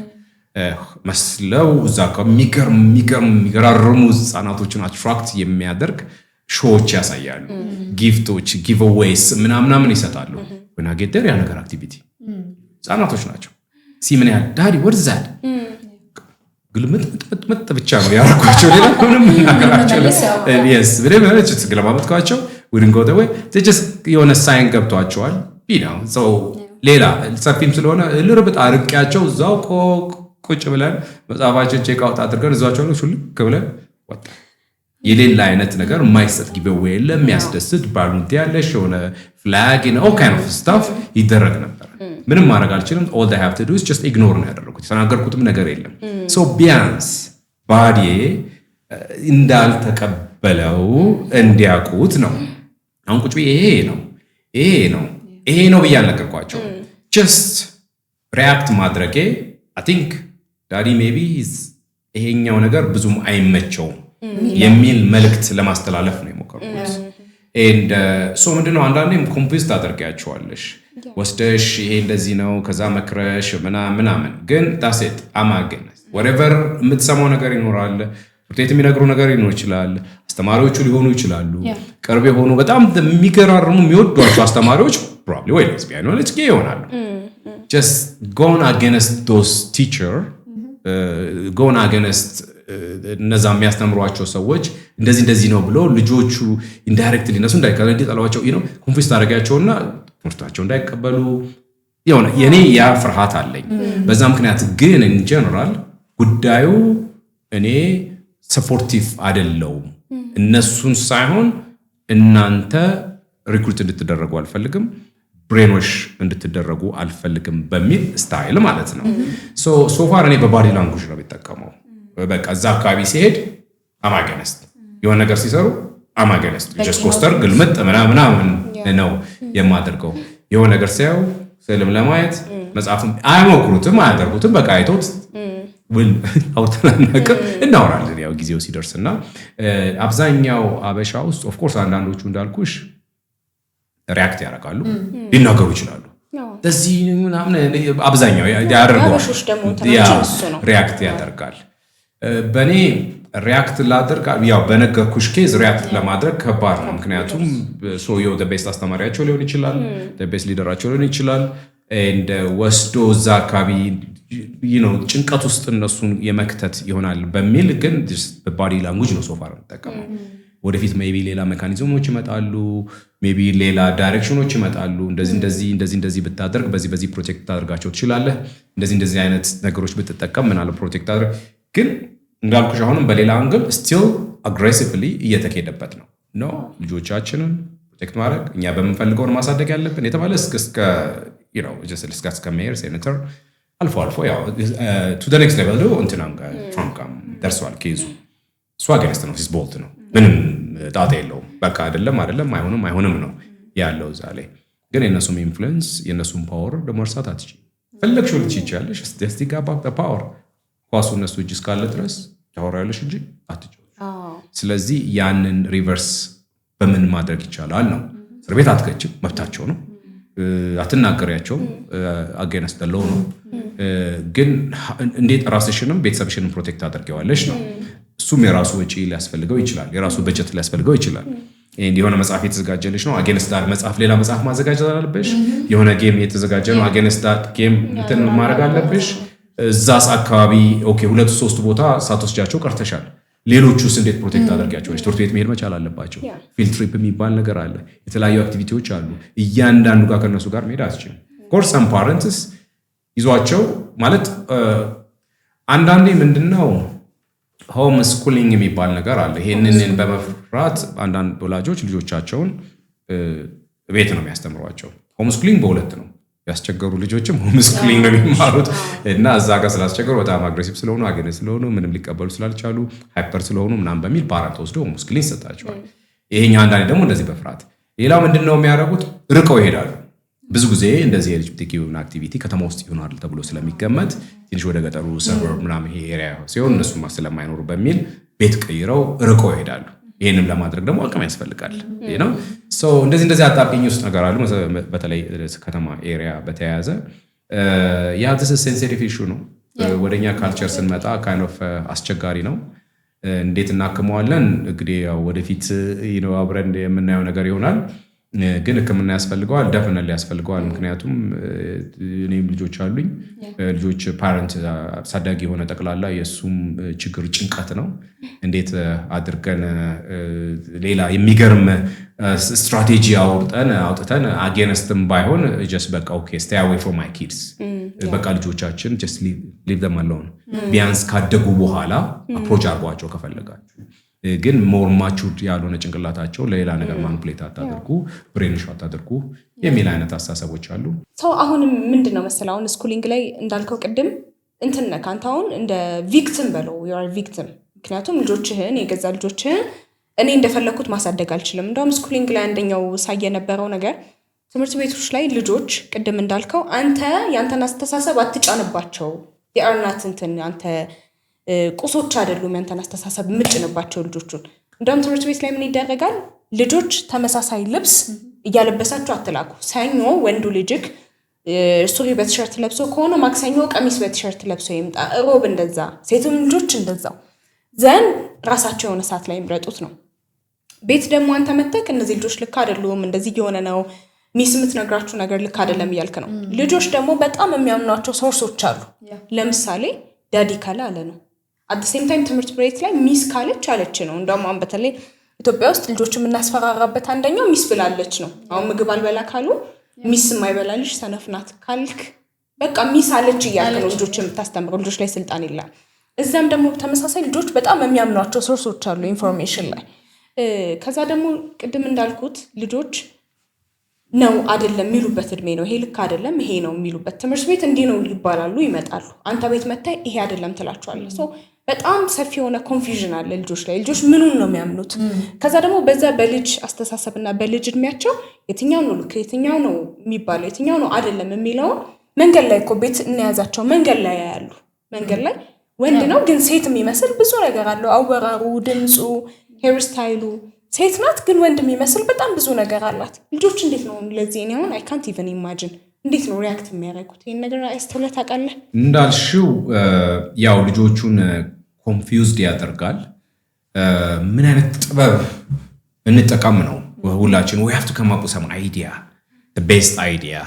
መስለው እዛ የሚገራርሙ ህፃናቶችን አትራክት የሚያደርግ ሾዎች ያሳያሉ። ጊፍቶች ጊቭአዌይስ ምናምን ይሰጣሉ። when I get there ያ ነገር አክቲቪቲ ህፃናቶች ናቸው። ምን ያህል ዳዲ what is that ግልምጥ ብቻ ነው ያልኳቸው። ሌላ ምንም ነገራቸው yes በደም ነው ግለማመጥኳቸው wouldn't go the way they just የሆነ ሳይን ገብቷቸዋል so ሌላ ሰፊም ስለሆነ ልርብጥ አርቂያቸው እዛው ቁጭ ብለን መጽሐፋችን ቼክ አውት አድርገን እዛቸው ነው ሹልክ ብለን ወጣ። የሌላ አይነት ነገር ማይሰጥ ጊቨዌይ የለም። የሚያስደስት ባሉንት ያለሽ የሆነ ፍላግ all kind of stuff ይደረግ ነበር። ምንም ማድረግ አልችልም። all they have to do is just ignore ነው ያደረኩት። የተናገርኩትም ነገር የለም። so ቢያንስ ባዲ እንዳልተቀበለው እንዲያውቁት ነው። አሁን ቁጭ ይሄ ነው ብዬ አልነገርኳቸው። just react ማድረጌ I think daddy maybe ይሄኛው ነገር ብዙም አይመቸውም የሚል መልእክት ለማስተላለፍ ነው የሞከርኩት። and so ምንድነው አንዳንዴም ኮምፒውዝ ታደርጋቸዋለሽ ወስደሽ ይሄ እንደዚህ ነው ከዛ መክረሽ ምናምን ግን that's it አማገን whatever የምትሰማው ነገር ይኖራል። ፍርቴት የሚነግሩ ነገር ይኖር ይችላል። አስተማሪዎቹ ሊሆኑ ይችላሉ። ቅርብ የሆኑ በጣም የሚገራርሙ የሚወዷቸው አስተማሪዎች probably ወይ lesbian ወይ gay ይሆናሉ። just going against those teacher going against እነዛ የሚያስተምሯቸው ሰዎች እንደዚህ ነው ብሎ ልጆቹ ኢንዳይሬክትሊ እነሱ እንዳይጠሏቸው ኮንፊውዝ ታደርጋቸውና ትምህርታቸው እንዳይቀበሉ የሆነ የኔ ያ ፍርሃት አለኝ። በዛ ምክንያት ግን in general ጉዳዩ እኔ ሰፖርቲቭ አይደለሁም። እነሱን ሳይሆን እናንተ ሪክሩት እንድትደረጉ አልፈልግም፣ ብሬንዋሽ እንድትደረጉ አልፈልግም በሚል ስታይል ማለት ነው። ሶ ፋር እኔ በባዲ ላንጉጅ ነው የሚጠቀመው። በቃ እዛ አካባቢ ሲሄድ አማገነስት የሆነ ነገር ሲሰሩ አማገነስት ጀስት ፖስተር ግልምጥ ምናምን ነው የማደርገው። የሆነ ነገር ሲያዩ ስልም ለማየት መጽሐፍም አያሞክሩትም አያደርጉትም። በቃ አይቶት አውጥተናነቅ እናወራለን ያው ጊዜው ሲደርስና አብዛኛው አበሻ ውስጥ ኦፍ ኮርስ አንዳንዶቹ እንዳልኩሽ ሪአክት ያደርጋሉ፣ ሊናገሩ ይችላሉ። ለዚህ ምናምን አብዛኛው ያደርጋሉ፣ ሪአክት ያደርጋል። በኔ ሪአክት ላደርግ ያው በነገርኩሽ ኬዝ ሪአክት ለማድረግ ከባድ ነው። ምክንያቱም ሰውየው ቤስት አስተማሪያቸው ሊሆን ይችላል፣ ቤስት ሊደራቸው ሊሆን ይችላል። እንደ ወስዶ እዛ አካባቢ ጭንቀት ውስጥ እነሱን የመክተት ይሆናል በሚል ግን ባዲ ላንጉጅ ነው ሶፋር የምጠቀመው። ወደፊት ሜቢ ሌላ ሜካኒዝሞች ይመጣሉ፣ ሜቢ ሌላ ዳይሬክሽኖች ይመጣሉ። እንደዚህ ብታደርግ በዚህ ፕሮቴክት ታደርጋቸው ትችላለህ፣ እንደዚህ አይነት ነገሮች ብትጠቀም ምናለ ፕሮቴክት ታደርግ። ግን እንዳልኩሽ አሁንም በሌላ አንግል ስቲል አግሬሲቭሊ እየተካሄደበት ነው። ልጆቻችንን ፕሮቴክት ማድረግ እኛ በምንፈልገውን ማሳደግ ያለብን የተባለ እስከ ሜየር ሴኔተር አልፎ ያው ቱ ዘ ኔክስት ሌቨል እንትናም ጋር ትራምፕ ጋር ደርሷል ኬዙ። እሱ አገንስት ነው፣ ሂስ ቦልት ነው፣ ምንም ጣጣ የለውም። በቃ አይደለም አይሆንም ነው ያለው እዛ ላይ። ግን የእነሱም ኢንፍሉዌንስ የእነሱም ፓወር ደግሞ መርሳት አትችይም። ፈለግሽው ልትችያለሽ እስቲ ጋባ ፓወር ኳሱ እነሱ እጅ እስካለ ድረስ ታወራለሽ እንጂ አትችይም። ስለዚህ ያንን ሪቨርስ በምን ማድረግ ይቻላል ነው። እስር ቤት አትከችም፣ መብታቸው ነው። አትናገሪያቸው፣ አገንስት ለው ነው። ግን እንዴት ራስሽንም ቤተሰብሽንም ፕሮቴክት አድርገዋለሽ ነው። እሱም የራሱ ወጪ ሊያስፈልገው ይችላል፣ የራሱ በጀት ሊያስፈልገው ይችላል። የሆነ መጽሐፍ የተዘጋጀልሽ ነው፣ አገንስት ዳት መጽሐፍ ሌላ መጽሐፍ ማዘጋጀት አለብሽ። የሆነ ጌም የተዘጋጀ ነው፣ አገንስት ዳት ጌም እንትን ማድረግ አለብሽ። እዛስ አካባቢ ኦኬ 2-3 ቦታ ሳትወስጃቸው ቀርተሻል። ሌሎቹስ እንዴት ፕሮቴክት አድርጋቸዋለሽ? ትምህርት ቤት መሄድ መቻል አለባቸው። ፊልድ ትሪፕ የሚባል ነገር አለ፣ የተለያዩ አክቲቪቲዎች አሉ። እያንዳንዱ ጋር ከነሱ ጋር መሄድ አትችልም። ኮርስ ሰም ፓረንትስ ይዟቸው ማለት አንዳንዴ ምንድነው ሆም ስኩሊንግ የሚባል ነገር አለ። ይሄንን በመፍራት አንዳንድ ወላጆች ልጆቻቸውን ቤት ነው የሚያስተምሯቸው። ሆም ስኩሊንግ በሁለት ነው። ያስቸገሩ ልጆችም ሆም ስኩሊንግ ነው የሚማሩት እና እዛ ጋር ስላስቸገሩ በጣም አግሬሲቭ ስለሆኑ አገነስ ስለሆኑ ምንም ሊቀበሉ ስላልቻሉ ሃይፐር ስለሆኑ ምናምን በሚል ፓረንት ወስዶ ሆም ስኩሊንግ ይሰጣቸዋል። ይሄኛው አንዳንዴ ደግሞ እንደዚህ በፍርሃት ሌላው ምንድነው የሚያደርጉት? ርቀው ይሄዳሉ። ብዙ ጊዜ እንደዚህ የኤልጂቢቲኪውን አክቲቪቲ ከተማ ውስጥ ይሆናል ተብሎ ስለሚገመት ትንሽ ወደ ገጠሩ ሰበርብ ምናምን ይሄ ኤሪያ ሲሆን እነሱም ስለማይኖሩ በሚል ቤት ቀይረው ርቀው ይሄዳሉ። ይሄንም ለማድረግ ደግሞ አቅም ያስፈልጋል ነው። እንደዚህ አጣብቂኝ ውስጥ ነገር አሉ። በተለይ ከተማ ኤሪያ በተያያዘ ያ this is sensitive issue ነው። ወደኛ ካልቸር ስንመጣ kind of አስቸጋሪ ነው። እንዴት እናክመዋለን እንግዲህ ያው ወደፊት አብረን የምናየው ነገር ይሆናል። ግን ሕክምና ያስፈልገዋል፣ ደፍነል ያስፈልገዋል። ምክንያቱም እኔም ልጆች አሉኝ። ልጆች ፓረንት ሳዳጊ የሆነ ጠቅላላ የሱም ችግር ጭንቀት ነው። እንዴት አድርገን ሌላ የሚገርም ስትራቴጂ አውጥተን አጌንስትም ባይሆን just በቃ ኦኬ stay away from my kids በቃ ልጆቻችን just leave them alone ቢያንስ ካደጉ በኋላ አፕሮች አድርጓቸው ከፈለጋችሁ። ግን ሞር ማቹርድ ያልሆነ ጭንቅላታቸው ለሌላ ነገር ማኒፑሌት አታድርጉ፣ ብሬን ሾት አታድርጉ የሚል አይነት አስተሳሰቦች አሉ። አሁን ምንድነው መሰለህ አሁን ስኩሊንግ ላይ እንዳልከው ቅድም እንትን ነህ አንተ አሁን እንደ ቪክቲም በለው you are victim። ምክንያቱም ልጆችህን የገዛ ልጆችህን እኔ እንደፈለኩት ማሳደግ አልችልም። እንደውም ስኩሊንግ ላይ አንደኛው ሳይ የነበረው ነገር ትምህርት ቤቶች ላይ ልጆች ቅድም እንዳልከው አንተ ያንተን አስተሳሰብ አትጫንባቸው፣ they are not እንትን አንተ ቁሶች አይደሉም ያንተን አስተሳሰብ ምጭንባቸው ልጆቹን። እንደውም ትምህርት ቤት ላይ ምን ይደረጋል? ልጆች ተመሳሳይ ልብስ እያለበሳቸው አትላኩ። ሰኞ ወንዱ ልጅክ ሱሪ በቲሸርት ለብሶ ከሆነ ማክሰኞ ቀሚስ በቲሸርት ለብሶ ይምጣ፣ ሮብ እንደዛ፣ ሴቱም ልጆች እንደዛው ዘን ራሳቸው የሆነ ሰዓት ላይ ምረጡት ነው። ቤት ደግሞ አንተ መተክ እነዚህ ልጆች ልክ አይደሉም እንደዚህ የሆነ ነው ሚስ የምትነግራችሁ ነገር ልክ አይደለም እያልክ ነው። ልጆች ደግሞ በጣም የሚያምኗቸው ሶርሶች አሉ። ለምሳሌ ዳዲ ካለ አለ ነው። አት ዘ ሴም ታይም ትምህርት ቤት ላይ ሚስ ካለች አለች ነው። እንደውም አሁን በተለይ ኢትዮጵያ ውስጥ ልጆች የምናስፈራራበት አንደኛው ሚስ ብላለች ነው። አሁን ምግብ አልበላ ካሉ ሚስ የማይበላልሽ ሰነፍ ናት ካልክ በቃ ሚስ አለች እያልክ ነው ልጆች የምታስተምረው። ልጆች ላይ ስልጣን የለም። እዛም ደግሞ ተመሳሳይ ልጆች በጣም የሚያምኗቸው ሶርሶች አሉ ኢንፎርሜሽን ላይ። ከዛ ደግሞ ቅድም እንዳልኩት ልጆች ነው አይደለም የሚሉበት እድሜ ነው። ይሄ ልክ አይደለም ይሄ ነው የሚሉበት። ትምህርት ቤት እንዲህ ነው ይባላሉ፣ ይመጣሉ። አንተ ቤት መጣይ ይሄ አይደለም ትላቸዋለህ። ሶ በጣም ሰፊ የሆነ ኮንፊውዥን አለ ልጆች ላይ። ልጆች ምኑን ነው የሚያምኑት? ከዛ ደግሞ በዛ በልጅ አስተሳሰብና በልጅ እድሜያቸው የትኛው ነው ልክ የትኛው ነው የሚባለው የትኛው ነው አይደለም የሚለው መንገድ ላይ እኮ ቤት እንያዛቸው መንገድ ላይ ያያሉ። መንገድ ላይ ወንድ ነው ግን ሴት የሚመስል ብዙ ነገር አለው። አወራሩ፣ ድምፁ፣ ሄር ስታይሉ ሴት ናት ግን ወንድ የሚመስል በጣም ብዙ ነገር አላት። ልጆች እንዴት ነው ለዚህ እኔ አሁን አይ ካንት ኢቨን ኢማጂን እንዴት ነው ሪያክት የሚያደርጉት? ይሄን ነገር አስተውለህ ታውቃለህ? እንዳልሽው ያው ልጆቹን ኮንፊውዝድ ያደርጋል። ምን አይነት ጥበብ እንጠቀም ነው ሁላችን we have to come up with some idea, the best idea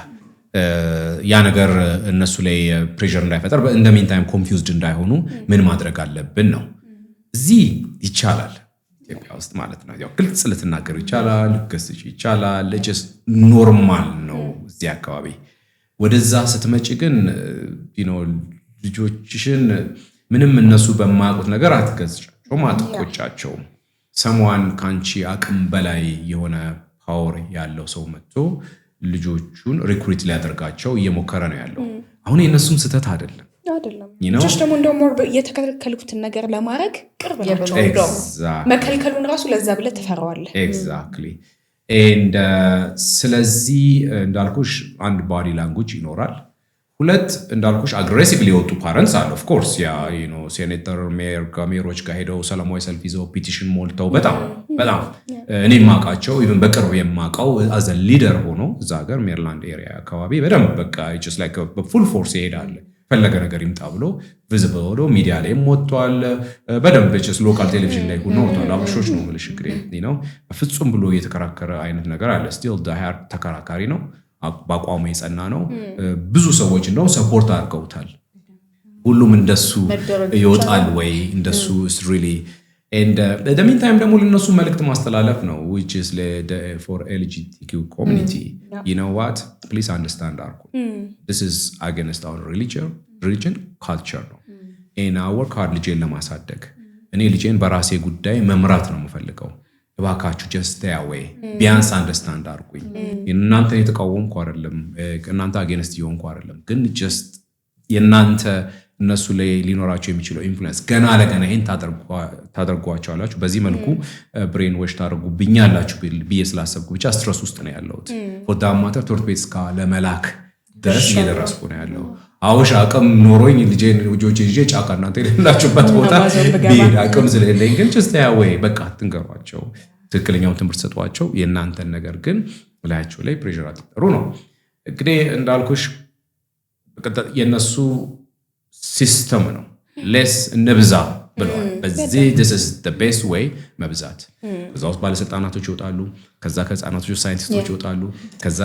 ያ ነገር እነሱ ላይ ፕሬሸር እንዳይፈጠር እንደ ሜን ታይም ኮንፊውዝድ እንዳይሆኑ ምን ማድረግ አለብን ነው። እዚህ ይቻላል ኢትዮጵያ ውስጥ ማለት ነው። ያው ግልጽ ልትናገሩ ይቻላል፣ ልትገስጪ ይቻላል፣ ጀስት ኖርማል ነው እዚህ አካባቢ። ወደዛ ስትመጪ ግን ልጆችሽን ምንም እነሱ በማያውቁት ነገር አትገስጫቸውም፣ አትቆጫቸውም። ሰሟን ካንቺ አቅም በላይ የሆነ ፓወር ያለው ሰው መጥቶ ልጆቹን ሪክሩት ሊያደርጋቸው እየሞከረ ነው ያለው። አሁን የእነሱም ስህተት አይደለም። ልጆች ደግሞ እንደውም የተከለከሉትን ነገር ለማድረግ ቅርብ ናቸው። መከልከሉን ራሱ ለዛ ብለህ ትፈራዋለህ። ኤግዛክትሊ። ስለዚህ እንዳልኩሽ አንድ ባዲ ላንጉጅ ይኖራል። ሁለት እንዳልኩሽ አግሬሲቭሊ የወጡ ፓረንትስ አሉ። ኦፍ ኮርስ ያ ሴኔተር ሜሮች ጋር ሄደው ሰላማዊ ሰልፍ ይዘው ፒቲሽን ሞልተው በጣም እኔ የማውቃቸው ኢቨን በቅርብ የማውቀው አዘ ሊደር ሆኖ እዛ ሀገር ሜሪላንድ ኤሪያ አካባቢ በደንብ በቃ ጀስት ላይክ በፉል ፎርስ ይሄዳል። ፈለገ ነገር ይምጣ ብሎ ቪዚብል ሆኖ ሚዲያ ላይ ወጥቷል። በደንብ ጀስት ሎካል ቴሌቪዥን ላይ ሆኖ ወጥቷል። አብሾች ነው ምልሽ ግሬ ነው ፍጹም ብሎ እየተከራከረ አይነት ነገር አለ። ስቲል ዳሃር ተከራካሪ ነው። በአቋሙ የጸና ነው። ብዙ ሰዎች እንደውም ሰፖርት አድርገውታል። ሁሉም እንደሱ ይወጣል ወይ እንደሱ is really and the meantime ደግሞ ለነሱ መልእክት ማስተላለፍ ነው which is for LGBTQ community. You know what, please understand this is against our religion culture ነው and I work hard ልጄን ለማሳደግ እኔ ልጄን በራሴ ጉዳይ መምራት ነው የምፈልገው። እባካችሁ just stay away ቢያንስ አንደርስታንድ አድርጉኝ። እናንተ የተቃወምኩ አይደለም፣ እናንተ አጌንስት የሆንኩ አይደለም፣ ግን just የናንተ እነሱ ላይ ሊኖራቸው የሚችለው ኢንፍሉዌንስ ገና ለገና ይሄን ታደርጓቸዋላችሁ፣ በዚህ መልኩ ብሬን ዌሽ ታደርጉብኛላችሁ ብዬ ስላሰብኩ ብቻ ስትረስ ውስጥ ነው ያለሁት። ፎዳማተ ትምህርት ቤት እስከ ለመላክ ድረስ እየደረስኩ ነው ያለው። አውሽ አቅም ኖሮኝ ልጄን ልጆቼ ይዤ ጫካ እናንተ የሌላችሁበት ቦታ ቢሄድ አቅም ስለሌለኝ ግን just stay away በቃ አትንገሯቸው፣ ትክክለኛውን ትምህርት ሰጧቸው። የእናንተን ነገር ግን ላያቸው ላይ ፕሬሸር አትጥሩ ነው። እንግዲህ እንዳልኩሽ የነሱ ሲስተም ነው። ሌስ እንብዛ ብለዋል። በዚህ this is the best way መብዛት። ከዛ ውስጥ ባለስልጣናቶች ይወጣሉ፣ ከዛ ከህፃናቶች ሳይንቲስቶች ይወጣሉ፣ ከዛ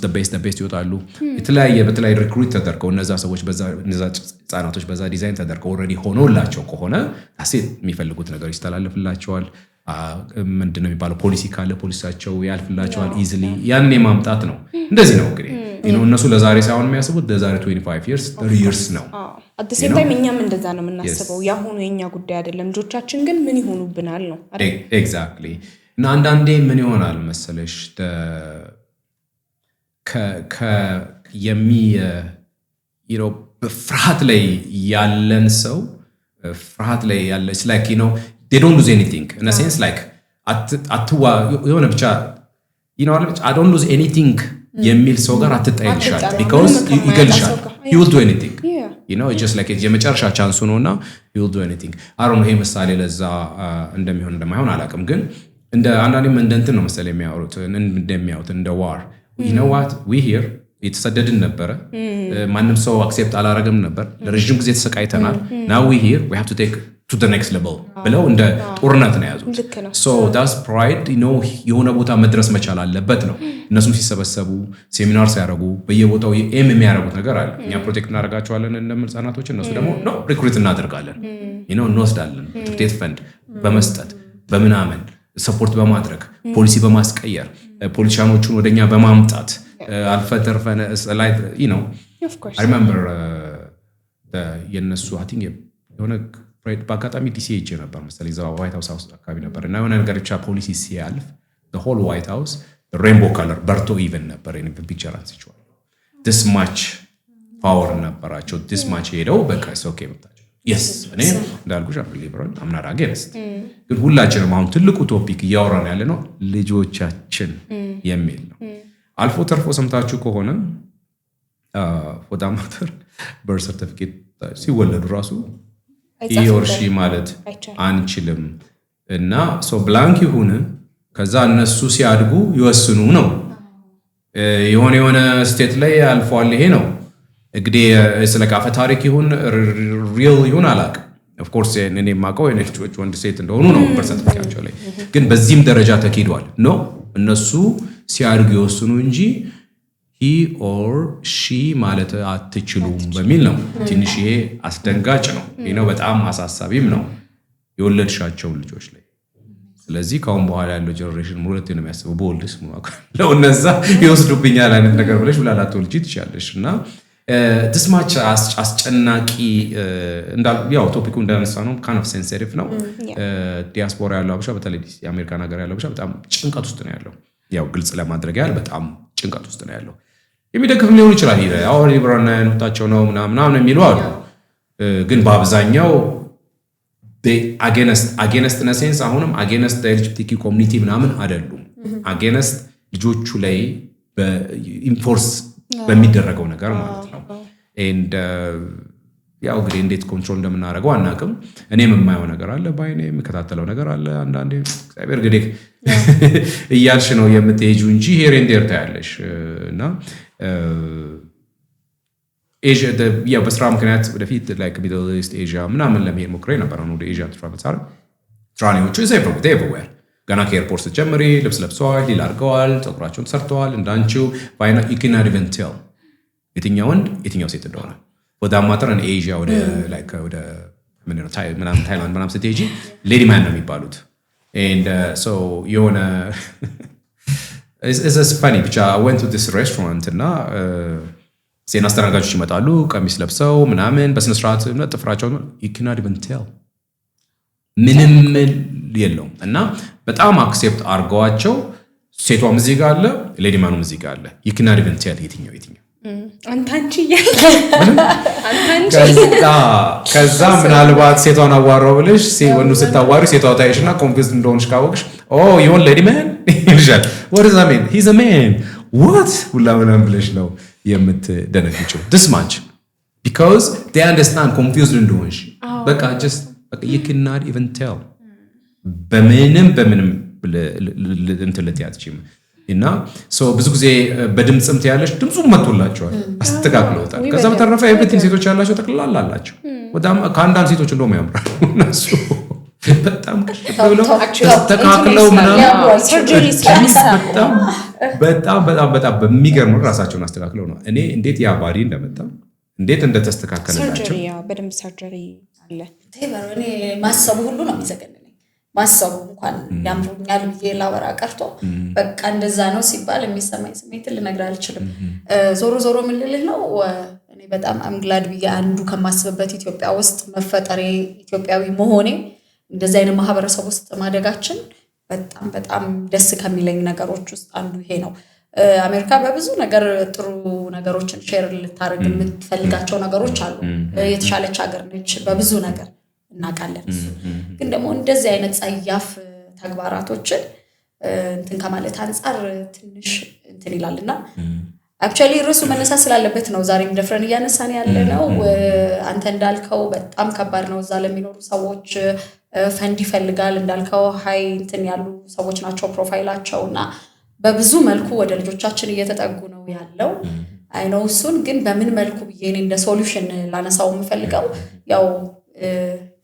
the best ይወጣሉ። በተለያየ ሪክሩት ተደርገው እነዛ ሰዎች እነዛ ህፃናቶች በዛ ዲዛይን ተደርገው ኦልሬዲ ሆኖላቸው ከሆነ አሴት የሚፈልጉት ነገር ይስተላለፍላቸዋል። ምንድነው የሚባለው ፖሊሲ ካለ ፖሊሳቸው ያልፍላቸዋል ኢዚሊ። ያን ማምጣት ነው። እንደዚህ ነው እንግዲህ እነሱ ለዛሬ ሳይሆን የሚያስቡት ለዛሬ 25 years 30 years ነው። at the same time እኛም እንደዛ ነው የምናስበው። ያሁኑ የኛ ጉዳይ አይደለም፣ ልጆቻችን ግን ምን ይሆኑብናል ነው አይደል? ኤግዛክትሊ። እና አንዳንዴ ምን ይሆናል መሰለሽ ፍርሃት ላይ ያለን ሰው ፍርሃት ላይ ያለች like they don't lose anything in a sense like የሆነ ብቻ I don't lose anything የሚል ሰው ጋር አትጣይልሻል because ይገልሻል he will do anything it's just like የመጨረሻ ቻንሱ ነውና he will do anything I don't know ይሄ ምሳሌ ለዛ እንደሚሆን እንደማይሆን አላውቅም ግን እንደ አንዳንዴም እንደ እንትን ነው መሰለኝ የሚያወሩት እንደሚያዩት እንደ war you know what we here የተሰደድን ነበረ ማንም ሰው አክሴፕት አላረገም ነበር ለረጅም ጊዜ ተሰቃይተናል now we here we have to take to the next level ብለው እንደ ጦርነት ነው ያዙት so that's pride የሆነ ቦታ መድረስ መቻል አለበት ነው እነሱም ሲሰበሰቡ ሴሚናር ሲያደርጉ በየቦታው ኤም የሚያደርጉት ነገር አለ እኛ ፕሮቴክት እናደርጋቸዋለን እንደምን ህጻናቶች እነሱ ደግሞ ነው ሪክሩት እናደርጋለን እንወስዳለን ፕሮቴክት ፈንድ በመስጠት በምናምን ሰፖርት በማድረግ ፖሊሲ በማስቀየር ፖሊሲያኖቹን ወደኛ በማምጣት አልፈተርፈነ like of course I remember የነሱ I think የሆነ በአጋጣሚ ዲሲ ሄጄ ነበር መሰለኝ እዛው ዋይት ሃውስ አካባቢ ነበር እና የሆነ ነገር ብቻ ፖሊሲ ሲያልፍ the whole white house the rainbow color በርቶ even ነበር in the picture አንስቼዋለሁ this much power ነበራቸው this much ሄደው በቃ ኦኬ መጣቸው yes እኔ እንዳልኩሽ አፍሊብራን I'm not against ግን ሁላችንም አሁን ትልቁ ቶፒክ እያወራን ያለ ነው ልጆቻችን የሚል ነው አልፎ ተርፎ ሰምታችሁ ከሆነ በጣም ማተር በር ሰርቲፊኬት ሲወለዱ ራሱ ይወርሺ ማለት አንችልም እና ሶ ብላንክ ይሁን ከዛ እነሱ ሲያድጉ ይወስኑ ነው የሆነ ስቴት ላይ አልፏል ይሄ ነው እንግዲህ ስለካፈ ታሪክ ይሁን ሪል ይሁን አላቅ of course እኔ ማቀው የኔክስቶች ወንድ ሴት እንደሆኑ ነው ፐርሰንቴጃቸው ላይ ግን በዚህም ደረጃ ተኪዷል ነው እነሱ ሲያድጉ ይወስኑ እንጂ he or she ማለት አትችሉም በሚል ነው ትንሽ ይሄ አስደንጋጭ ነው በጣም አሳሳቢም ነው የወለድሻቸው ልጆች ላይ ስለዚህ ካሁን በኋላ ያለው ጀነሬሽን ሙሉት ነው የሚያስበው ቦልድስ ነው እነዛ ይወስዱብኛል አይነት ነገር ብለሽ ብላላቱ ልጅ ትችያለሽ እና this much አስጨናቂ እንዳል ያው ቶፒኩ እንዳነሳ ነው kind of sensitive ነው ዲያስፖራ ያለው አበሻ በተለይ የአሜሪካን ሀገር ያለው አበሻ በጣም ጭንቀት ውስጥ ነው ያለው ያው ግልጽ ለማድረግ ያለ በጣም ጭንቀት ውስጥ ነው ያለው የሚደግፍም ሊሆን ይችላል ያው ሊብራና እንታቸው ነው ምናምን የሚሉ አሉ ግን በአብዛኛው against in a sense አሁንም against the LGBTQ community ምናምን አይደሉም against ልጆቹ ላይ በኢንፎርስ በሚደረገው ነገር ማለት ነው and ያው እንግዲህ እንዴት ኮንትሮል እንደምናደርገው አናውቅም እኔም የማየው ነገር አለ ባይኔ የምከታተለው ነገር አለ አንዳንዴ እግዚአብሔር እንግዲህ እያልሽ ነው የምትሄጂው እንጂ ሄር ኤንድ ዴር ታያለሽ እና ኤዥያ ያ በስራ ምክንያት ወደፊት like middle east asia ምናምን ለመሄድ ሞክሬ ነበር ነው ወደ ኤዥያ ትራቨል ሳር ትራኒዎቹ everywhere ገና ከኤርፖርት ጀምሬ ልብስ ለብሰዋል ዲል አድርገዋል ፀጉራቸውን ሰርተዋል እንዳንቺው ባይና you cannot even tell የትኛው ወንድ የትኛው ሴት እንደሆነ ወደ ማተርን ኤዥያ ወደ like ወደ ምናምን ታይላንድ ምናምን ስትሄጂ ሌዲ ማን ነው የሚባሉት and so የሆነ it's funny ብቻ I went to this restaurant እና ሴና አስተናጋጆች ይመጣሉ ቀሚስ ለብሰው ምናምን በስነ ስርዓት ጥፍራቸው you cannot even tell ምንም የለውም እና በጣም አክሴፕት አርገዋቸው ሴቷም እዚህ ጋር አለ ሌዲ ማኑም እዚህ ጋር አለ you cannot even tell የትኛው አንታንቺ አንታንቺ ከዛ ምናልባት ሴቷን አዋራው ብለሽ ወንዱ ስታዋሪ ሴቷ ታይሽና ኮንፊውዝድ እንደሆንሽ ካወቅሽ you want lady man ይልሻል what does that mean he's a man what ሁላ ምናምን ብለሽ ነው የምትደነግጪው this much because they understand confused እንደሆንሽ በቃ just you cannot even tell በምንም እንትን ልትያትችም እና so ብዙ ጊዜ በድምጽም ታያለሽ ድምጹም መጥቶላቸዋል አስተካክለውታል ከዛ በተረፈ ኤቭሪቲንግ ሴቶች ያላቸው ተክላላ አላቸው በጣም ከአንዳንድ ሴቶች እንደውም ያምራሉ እነሱ በጣም ከብለው ተካክለው ምናምን ሰርጀሪ በጣም በሚገርም ራሳቸውን አስተካክለው ነው እኔ እንዴት ያ ባዲ እንደመጣ እንዴት እንደተስተካከለላቸው ሰርጀሪ ያው በደም ሰርጀሪ አለ እኔ ማሰቡ ሁሉ ነው የሚዘገነኝ ማሰቡ እንኳን ያምሩኛል ብዬ ላወራ ቀርቶ በቃ እንደዛ ነው ሲባል የሚሰማኝ ስሜት ልነግርህ አልችልም ዞሮ ምን ልልህ ነው እኔ በጣም አምግላድ ብዬ አንዱ ከማስበበት ኢትዮጵያ ውስጥ መፈጠሬ ኢትዮጵያዊ መሆኔ እንደዚህ አይነት ማህበረሰብ ውስጥ ማደጋችን በጣም ደስ ከሚለኝ ነገሮች ውስጥ አንዱ ይሄ ነው አሜሪካ በብዙ ነገር ጥሩ ነገሮችን ሼር ልታረግ የምትፈልጋቸው ነገሮች አሉ የተሻለች ሀገር ነች በብዙ ነገር እናቃለን ግን ደግሞ እንደዚህ አይነት ጸያፍ ተግባራቶችን እንትን ከማለት አንፃር ትንሽ እንትን ይላልና actually ርዕሱ መነሳት ስላለበት ነው ዛሬም ደፍረን እያነሳን ያለ ነው አንተ እንዳልከው በጣም ከባድ ነው እዛ ለሚኖሩ ሰዎች ፈንድ ይፈልጋል እንዳልከው ሃይ እንትን ያሉ ሰዎች ናቸው ፕሮፋይላቸውና በብዙ መልኩ ወደ ልጆቻችን እየተጠጉ ነው ያለው አይ ነው እሱን ግን በምን መልኩ ብዬ እኔ እንደ ሶሉሽን ላነሳው የምፈልገው ያው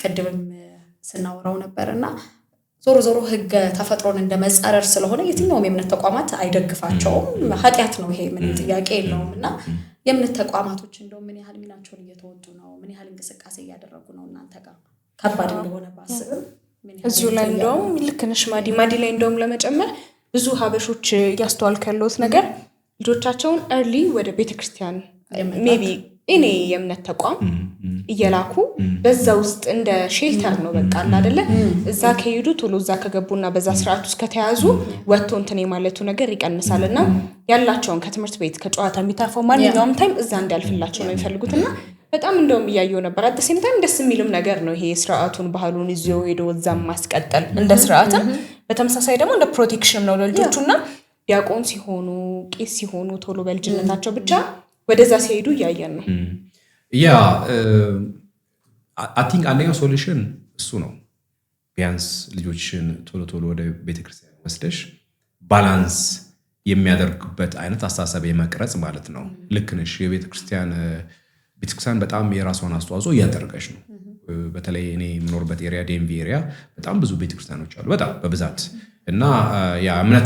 ቅድምም ስናወራው ነበርና ዞሮ ህግ ተፈጥሮን እንደመጻረር ስለሆነ የትኛውም የእምነት ተቋማት አይደግፋቸውም ኃጢያት ነው ይሄ ምን ጥያቄ የለውምና የእምነት ተቋማቶች እንደው ምን ያህል ሚናቸውን እየተወጡ ነው ምን ያህል እንቅስቃሴ እያደረጉ ነው እናንተ ጋር ከባድ እንደሆነ ባስብም እዚሁ ላይ እንደውም ልክ ነሽ ማዲ ላይ እንደውም ለመጨመር ብዙ ሀበሾች ያስተዋልኩ ያለውት ነገር ልጆቻቸውን early ወደ ቤተክርስቲያን ሜቢ እኔ የእምነት ተቋም እየላኩ በዛ ውስጥ እንደ ሼልተር ነው በቃ አይደለ እዛ ከሄዱ ቶሎ እዛ ከገቡና በዛ ስርዓት ውስጥ ከተያዙ ወጥቶ እንተኔ ማለቱ ነገር ይቀንሳልና ያላቸውን ከትምህርት ቤት ከጨዋታ የሚታፈው ማንኛውም ታይም እዛ እንዲያልፍላቸው ነው የሚፈልጉትና በጣም እንደውም ያያየው ነበር አጥሴም ታይም ደስ የሚልም ነገር ነው ይሄ ስርዓቱን ባህሉን ይዞ ሄዶ እዛም ማስቀጠል እንደ ስርዓት በተመሳሳይ ደግሞ እንደ ፕሮቴክሽንም ነው ለልጆቹና ዲያቆን ሲሆኑ ቄስ ሲሆኑ ቶሎ በልጅነታቸው ብቻ ወደዛ ሲሄዱ ያያየን ነው ያ I think አንደኛው ሶሉሽን እሱ ነው ቢያንስ ልጆችን ቶሎ ወደ ቤተክርስቲያን ወስደሽ ባላንስ የሚያደርግበት አይነት አስተሳሰብ የመቅረጽ ማለት ነው ልክ ነሽ የቤተክርስቲያን በጣም የራሷን አስተዋጽኦ እያደረገች ነው በተለይ እኔ የምኖርበት ኤሪያ ዴንቪ ኤሪያ በጣም ብዙ ቤተክርስቲያኖች አሉ በጣም በብዛት እና ያ እምነት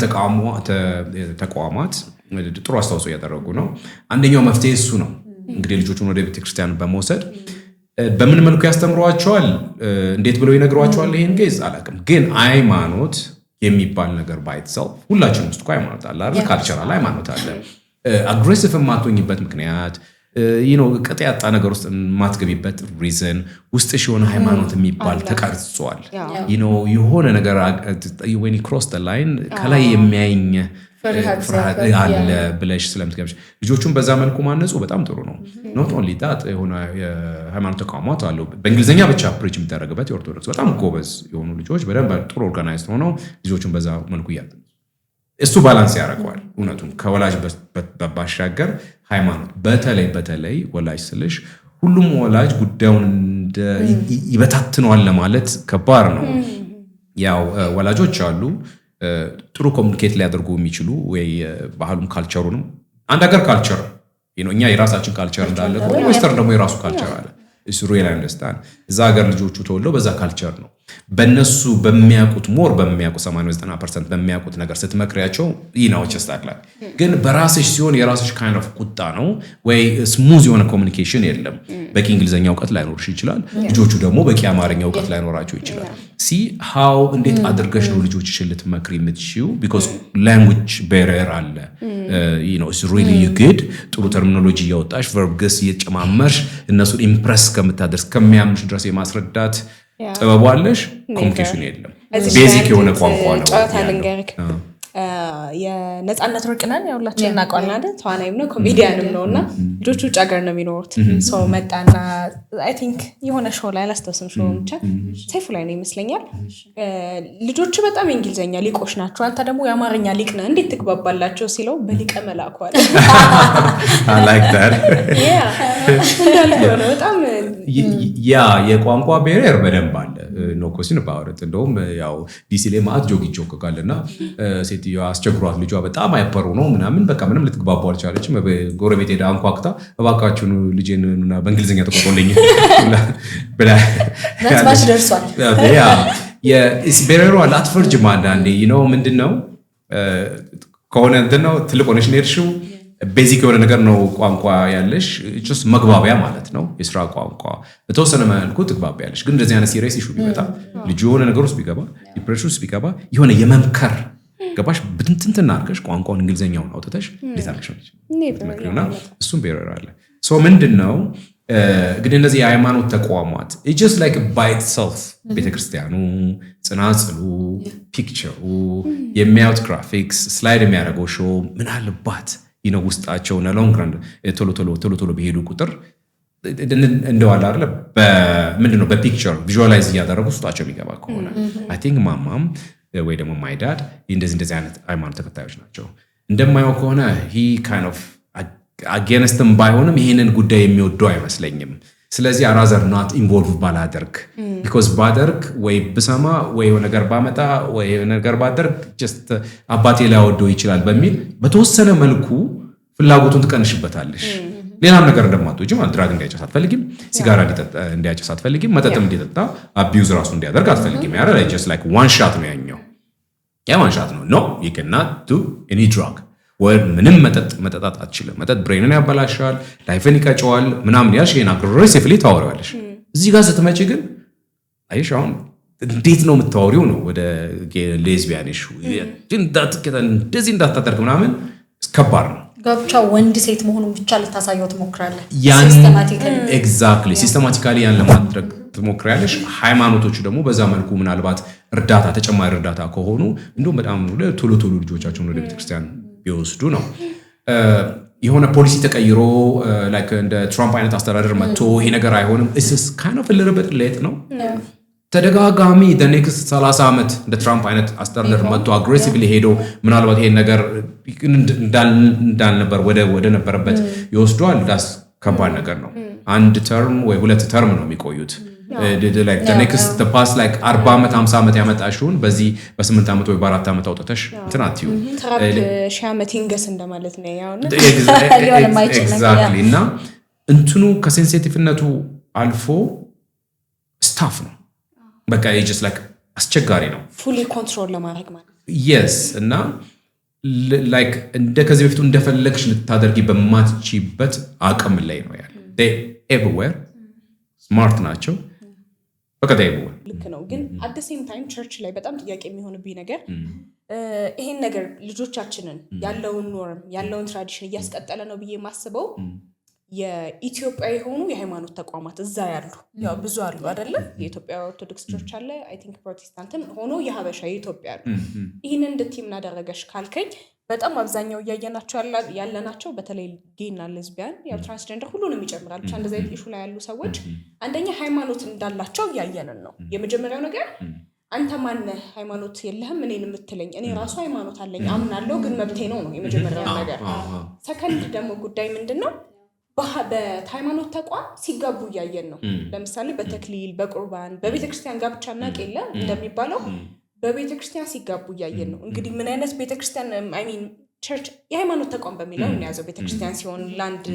ተቋማት ጥሩ አስተዋጽኦ እያደረጉ ነው አንደኛው መፍትሄ እሱ ነው እንግዲህ ልጆቹን ወደ ቤተክርስቲያን በመውሰድ በምን መልኩ ያስተምሯቸዋል እንዴት ብለው ይነግሯቸዋል ይሄን ጌዝ አላውቅም ግን ሃይማኖት የሚባል ነገር ባይተሰው ሁላችንም ውስጥ ሃይማኖት አለ አይደል ካልቸራል ሃይማኖት አለ አግሬሲቭ ማጥቶኝበት ምክንያት ቅጥ ያጣ ነገር ውስጥ ማትገቢበት ሪዝን ውስጥሽ የሆነ ሃይማኖት የሚባል ተቀርጿል የሆነ ነገር when you cross the line ከላይ የሚያየኝ ፍርሃት አለ ብለሽ ስለምትገብሽ ልጆቹን በዛ መልኩ ማነጹ በጣም ጥሩ ነው not only that የሆነ ሃይማኖት ተቋማት አሉ በእንግሊዘኛ ብቻ ፕሪች የሚደረግበት የኦርቶዶክስ በጣም ጎበዝ የሆኑ ልጆች በደንብ ጥሩ ኦርጋናይዝድ ሆነው ልጆቹን በዛ መልኩ ያጥኑ እሱ ባላንስ ያደርጋል እውነቱን ከወላጅ በባሻገር ሃይማኖት በተለይ ወላጅ ስለሽ ሁሉም ወላጅ ጉዳዩን ይበታትነዋል ለማለት ከባድ ነው ያው ወላጆች አሉ ጥሩ ኮሙኒኬት ሊያደርጉ የሚችሉ ወይ ባህሉም ካልቸሩንም አንድ ሀገር ካልቸር እኛ የራሳችን ካልቸር እንዳለ ዌስተርን ደግሞ የራሱ ካልቸር አለ እሱ ሪል አንደርስታንድ እዛ ሀገር ልጆቹ ተወልደው በዛ ካልቸር ነው በእነሱ በሚያውቁት ሞር በሚያውቁት 80-90% በሚያውቁት ነገር ስትመክሪያቸው ይናውቸስታላል ግን በራስሽ ሲሆን የራስሽ kind of ቁጣ ነው ወይ ስሙዝ የሆነ ኮሙኒኬሽን የለም በቂ እንግሊዘኛ ዕውቀት ላይኖርሽ ይችላል ልጆቹ ደግሞ በቂ አማርኛ ዕውቀት ላይኖራቸው ይችላል see how እንዴት አድርገሽ ነው ልጆችሽን ልትመክሪ የምትችይው because language barrier አለ it's really good ጥሩ ተርሚኖሎጂ ያወጣሽ verb ግስ እየጨማመርሽ እነሱን ኢምፕረስ ከምታደርስ ከሚያምንሽ ድረስ የማስረዳት ጥበቧለሽ ኮሙኒኬሽን የለም ቤዚክ የሆነ ቋንቋ ነው ጫታ ልንገርክ የነጻነት ወርቅነን ያውላችሁ እናቀዋለን አይደል ተዋናይም ነው ኮሜዲያንም ነውና ልጆቹ ውጭ ሀገር ነው የሚኖሩት ሰው መጣና አይ ቲንክ የሆነ ሾው ላይ አላስተውስም ሾው ብቻ ሰይፉ ላይ ነው ይመስለኛል ልጆቹ በጣም እንግሊዘኛ ሊቆሽ ናቸው አንተ ደግሞ የአማርኛ ሊቅ ነህ እንዴት ትግባባላችሁ ሲለው በሊቀ መላኩ አለ I like that እንዳልከው ነው በጣም ያ የቋንቋ ቤሪየር በደንብ አለ no question about it እንደውም ያው ዲሲ ላይ ማት ጆግ ይጮካልና ሴትዮ አስቸግሯት ልጇ በጣም አይፐሩ ነው ምናምን በቃ ምንም ልትግባባው አልቻለችም ጎረቤት ሄዳ አንኳኩታ እባካችሁ ልጄንና በእንግሊዘኛ ተቆጥቶልኝ ብላ ነጥባሽ ደርሷል ያ የኢስ ቤሪየሩ አላትፈርጅ ማንዳንዴ ምንድነው ከሆነ እንትነው ትልቅ ሆነሽ ነርሽው ቤዚክ የሆነ ነገር ነው ቋንቋ ያለሽ just መግባቢያ ማለት ነው የሥራ ቋንቋ በተወሰነ መልኩ ትግባቢያለሽ ግን እንደዚህ አይነት ሲሪየስ ኢሹ ቢመጣ ልጅ የሆነ ነገር ውስጥ ቢገባ ዲፕሬሽን ውስጥ ቢገባ የሆነ የመምከር ገባሽ ብትንትና አድርገሽ ቋንቋውን እንግሊዘኛውን አውጥተሽ እንዴት አድርገሽ ነው እሱም ቤሪየር አለ ሶ ምንድነው ግን እነዚህ የሃይማኖት ተቋማት it's just like by itself ቤተክርስቲያኑ ጽናጽሉ ፒክቸሩ የሚያዩት ግራፊክስ ስላይድ የሚያደርገው ሾው ምን አለባት ውስጣቸው ሎንግ ራን ቶሎ በሄዱ ቁጥር እንደዋላ አይደለ በምንድነው በፒክቸር ቪዥዋላይዝ ያደረጉ ውስጣቸው የሚገባ ከሆነ I think ማማም ወይ ደግሞ my dad እንደዚህ አይነት ሃይማኖት ተከታዮች ናቸው እንደማየው ከሆነ he kind of against them ባይሆንም ይሄንን ጉዳይ የሚወደው አይመስለኝም ስለዚህ rather not involved ባላደርግ because ባደርግ ወይ በሰማ ወይ ነገር ባመጣ ወይ ነገር ባደርግ just አባቴ ላይ ወደው ይችላል በሚል በተወሰነ መልኩ ፍላጎቱን ትቀንሽበታለሽ። ሌላም ነገር እንደማትወጂ ማለት ድራግ እንዲያጨስ አትፈልጊም፣ ሲጋራ እንዲያጨስ አትፈልጊም፣ መጠጥም እንዲጠጣ አቢዩዝ ራሱ እንዲያደርግ አትፈልጊም። ያ ላይ just like one shot ነው ያኛው። ያ one shot ነው። no you cannot do any drug ወይ ምንም መጠጣት አትችልም። መጠጥ ብሬንን ያበላሻል፣ ላይፍን ይቀጨዋል ምናምን ያልሽ ይሄን አግሬሲቭሊ ታወሪዋለሽ። እዚህ ጋር ስትመጪ ግን አይሽ አሁን እንዴት ነው የምታወሪው ነው ወደ ሌዝቢያን ኢሹ እንደዚህ እንዳታደርግ ምናምን ከባድ ነው። ጋብቻ ወንድ ሴት መሆኑን ብቻ ልታሳየው ትሞክራለህ። ሲስተማቲካሊ ያን ለማድረግ ትሞክራለሽ። ሃይማኖቶቹ ደግሞ በዛ መልኩ ምናልባት እርዳታ ተጨማሪ እርዳታ ከሆኑ እንደውም በጣም ቶሎ ልጆቻቸውን ወደ ቤተክርስቲያን ቢወስዱ ነው። የሆነ ፖሊሲ ተቀይሮ ላይክ እንደ ትራምፕ አይነት አስተዳደር መጥቶ ይሄ ነገር አይሆንም እስስ kind of a little bit late ነው። ተደጋጋሚ the next 30 ዓመት እንደ ትራምፕ አይነት አስተዳደር መጥቶ አግሬሲቭሊ ሄዶ ምናልባት ይሄን ነገር እንዳልነበር ወደ ነበረበት ይወስዷል። ዳስ ከባድ ነገር ነው። አንድ ተርም ወይ ሁለት ተርም ነው የሚቆዩት። like the next the past like 40 ዓመት 50 ዓመት ያመጣሽውን በዚህ በ8 ዓመት ወይ በ4 ዓመት አውጥተሽ እንትን አትዩ። ትራምፕ ሺህ ዓመት ይንገስ እንደማለት ነው ያው ነው exactly እና እንትኑ ከሴንሲቲቭነቱ አልፎ ስታፍ ነው በቃ just like አስቸጋሪ ነው fully control ለማድረግ ማለት yes እና like እንደ ከዚህ በፊቱ እንደፈለግሽ ልታደርጊ በማትችይበት አቅም ላይ ነው ያለው። they everywhere smart ናቸው በቃ they everywhere ልክ ነው። ግን at the same time ቸርች ላይ በጣም ጥያቄ የሚሆንብኝ ነገር ይሄን ነገር ልጆቻችንን ያለውን ኖርም ያለውን ትራዲሽን እያስቀጠለ ነው ብዬ ማስበው የኢትዮጵያ የሆኑ የሃይማኖት ተቋማት እዛ ያሉ ያው ብዙ አሉ አይደለ? የኢትዮጵያ ኦርቶዶክስ ቸርች አለ፣ አይ ቲንክ ፕሮቴስታንትም ሆኖ የሀበሻ የኢትዮጵያ አሉ። ይሄንን እንድትይም እናደረገሽ ካልከኝ በጣም አብዛኛው ያየናቸው ያለናቸው በተለይ ጌና ሌዝቢያን ያው ትራንስጀንደር ሁሉንም ይጨምራል። ብቻ እንደዛ ኢሹ ላይ ያሉ ሰዎች አንደኛ ሃይማኖት እንዳላቸው ያየነን ነው። የመጀመሪያው ነገር አንተ ማን ሃይማኖት የለህም እኔን የምትለኝ? እኔ ራሱ ሃይማኖት አለኝ አምናለሁ፣ ግን መብቴ ነው የመጀመሪያው ነገር። ሰከንድ ደግሞ ጉዳይ ምንድነው? በሃይማኖት ተቋም ሲጋቡ ያየን ነው። ለምሳሌ በተክሊል በቁርባን በቤተክርስቲያን ጋብቻና ቀለ እንደሚባለው በቤተክርስቲያን ሲጋቡ ያየን ነው። እንግዲህ ምን አይነት ቤተክርስቲያን አይ ሚን ቸርች የሃይማኖት ተቋም በሚለው እናያዘው ቤተክርስቲያን ሲሆን ላንድ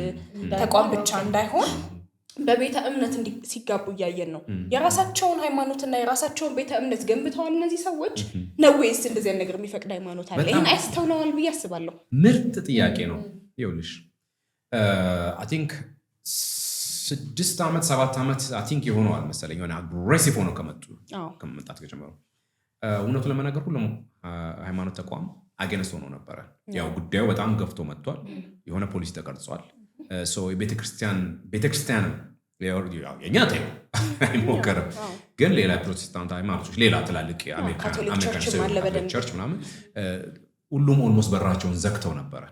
ተቋም ብቻ እንዳይሆን በቤተ እምነት ሲጋቡ ያየን ነው። የራሳቸውን ሃይማኖትና የራሳቸውን ቤተ እምነት ገንብተዋል እነዚህ ሰዎች ነው ወይስ እንደዚህ ነገር የሚፈቅድ ሃይማኖት አለ? ይሄን አይስተውለዋል ብዬ አስባለሁ። ምርጥ ጥያቄ ነው። ይኸውልሽ I think 6 ዓመት 7 ዓመት I think የሆነዋል መሰለኝ የሆነ አግሬሲቭ ሆኖ ከመጣት ከጀመሩ እውነቱ ለመናገር ሁሉም ሃይማኖት ተቋም አገነስ ሆኖ ነበረ። ያው ጉዳዩ በጣም ገፍቶ መጥቷል። የሆነ ፖሊሲ ተቀርጿል። ሶ ቤተክርስቲያን የኛ ታዩ አይሞከርም። ግን ሌላ ፕሮቴስታንት ሃይማኖቶች ሌላ ትላልቅ አሜሪካን ቸርች ምናምን ሁሉም ኦልሞስት በራቸውን ዘግተው ነበረ።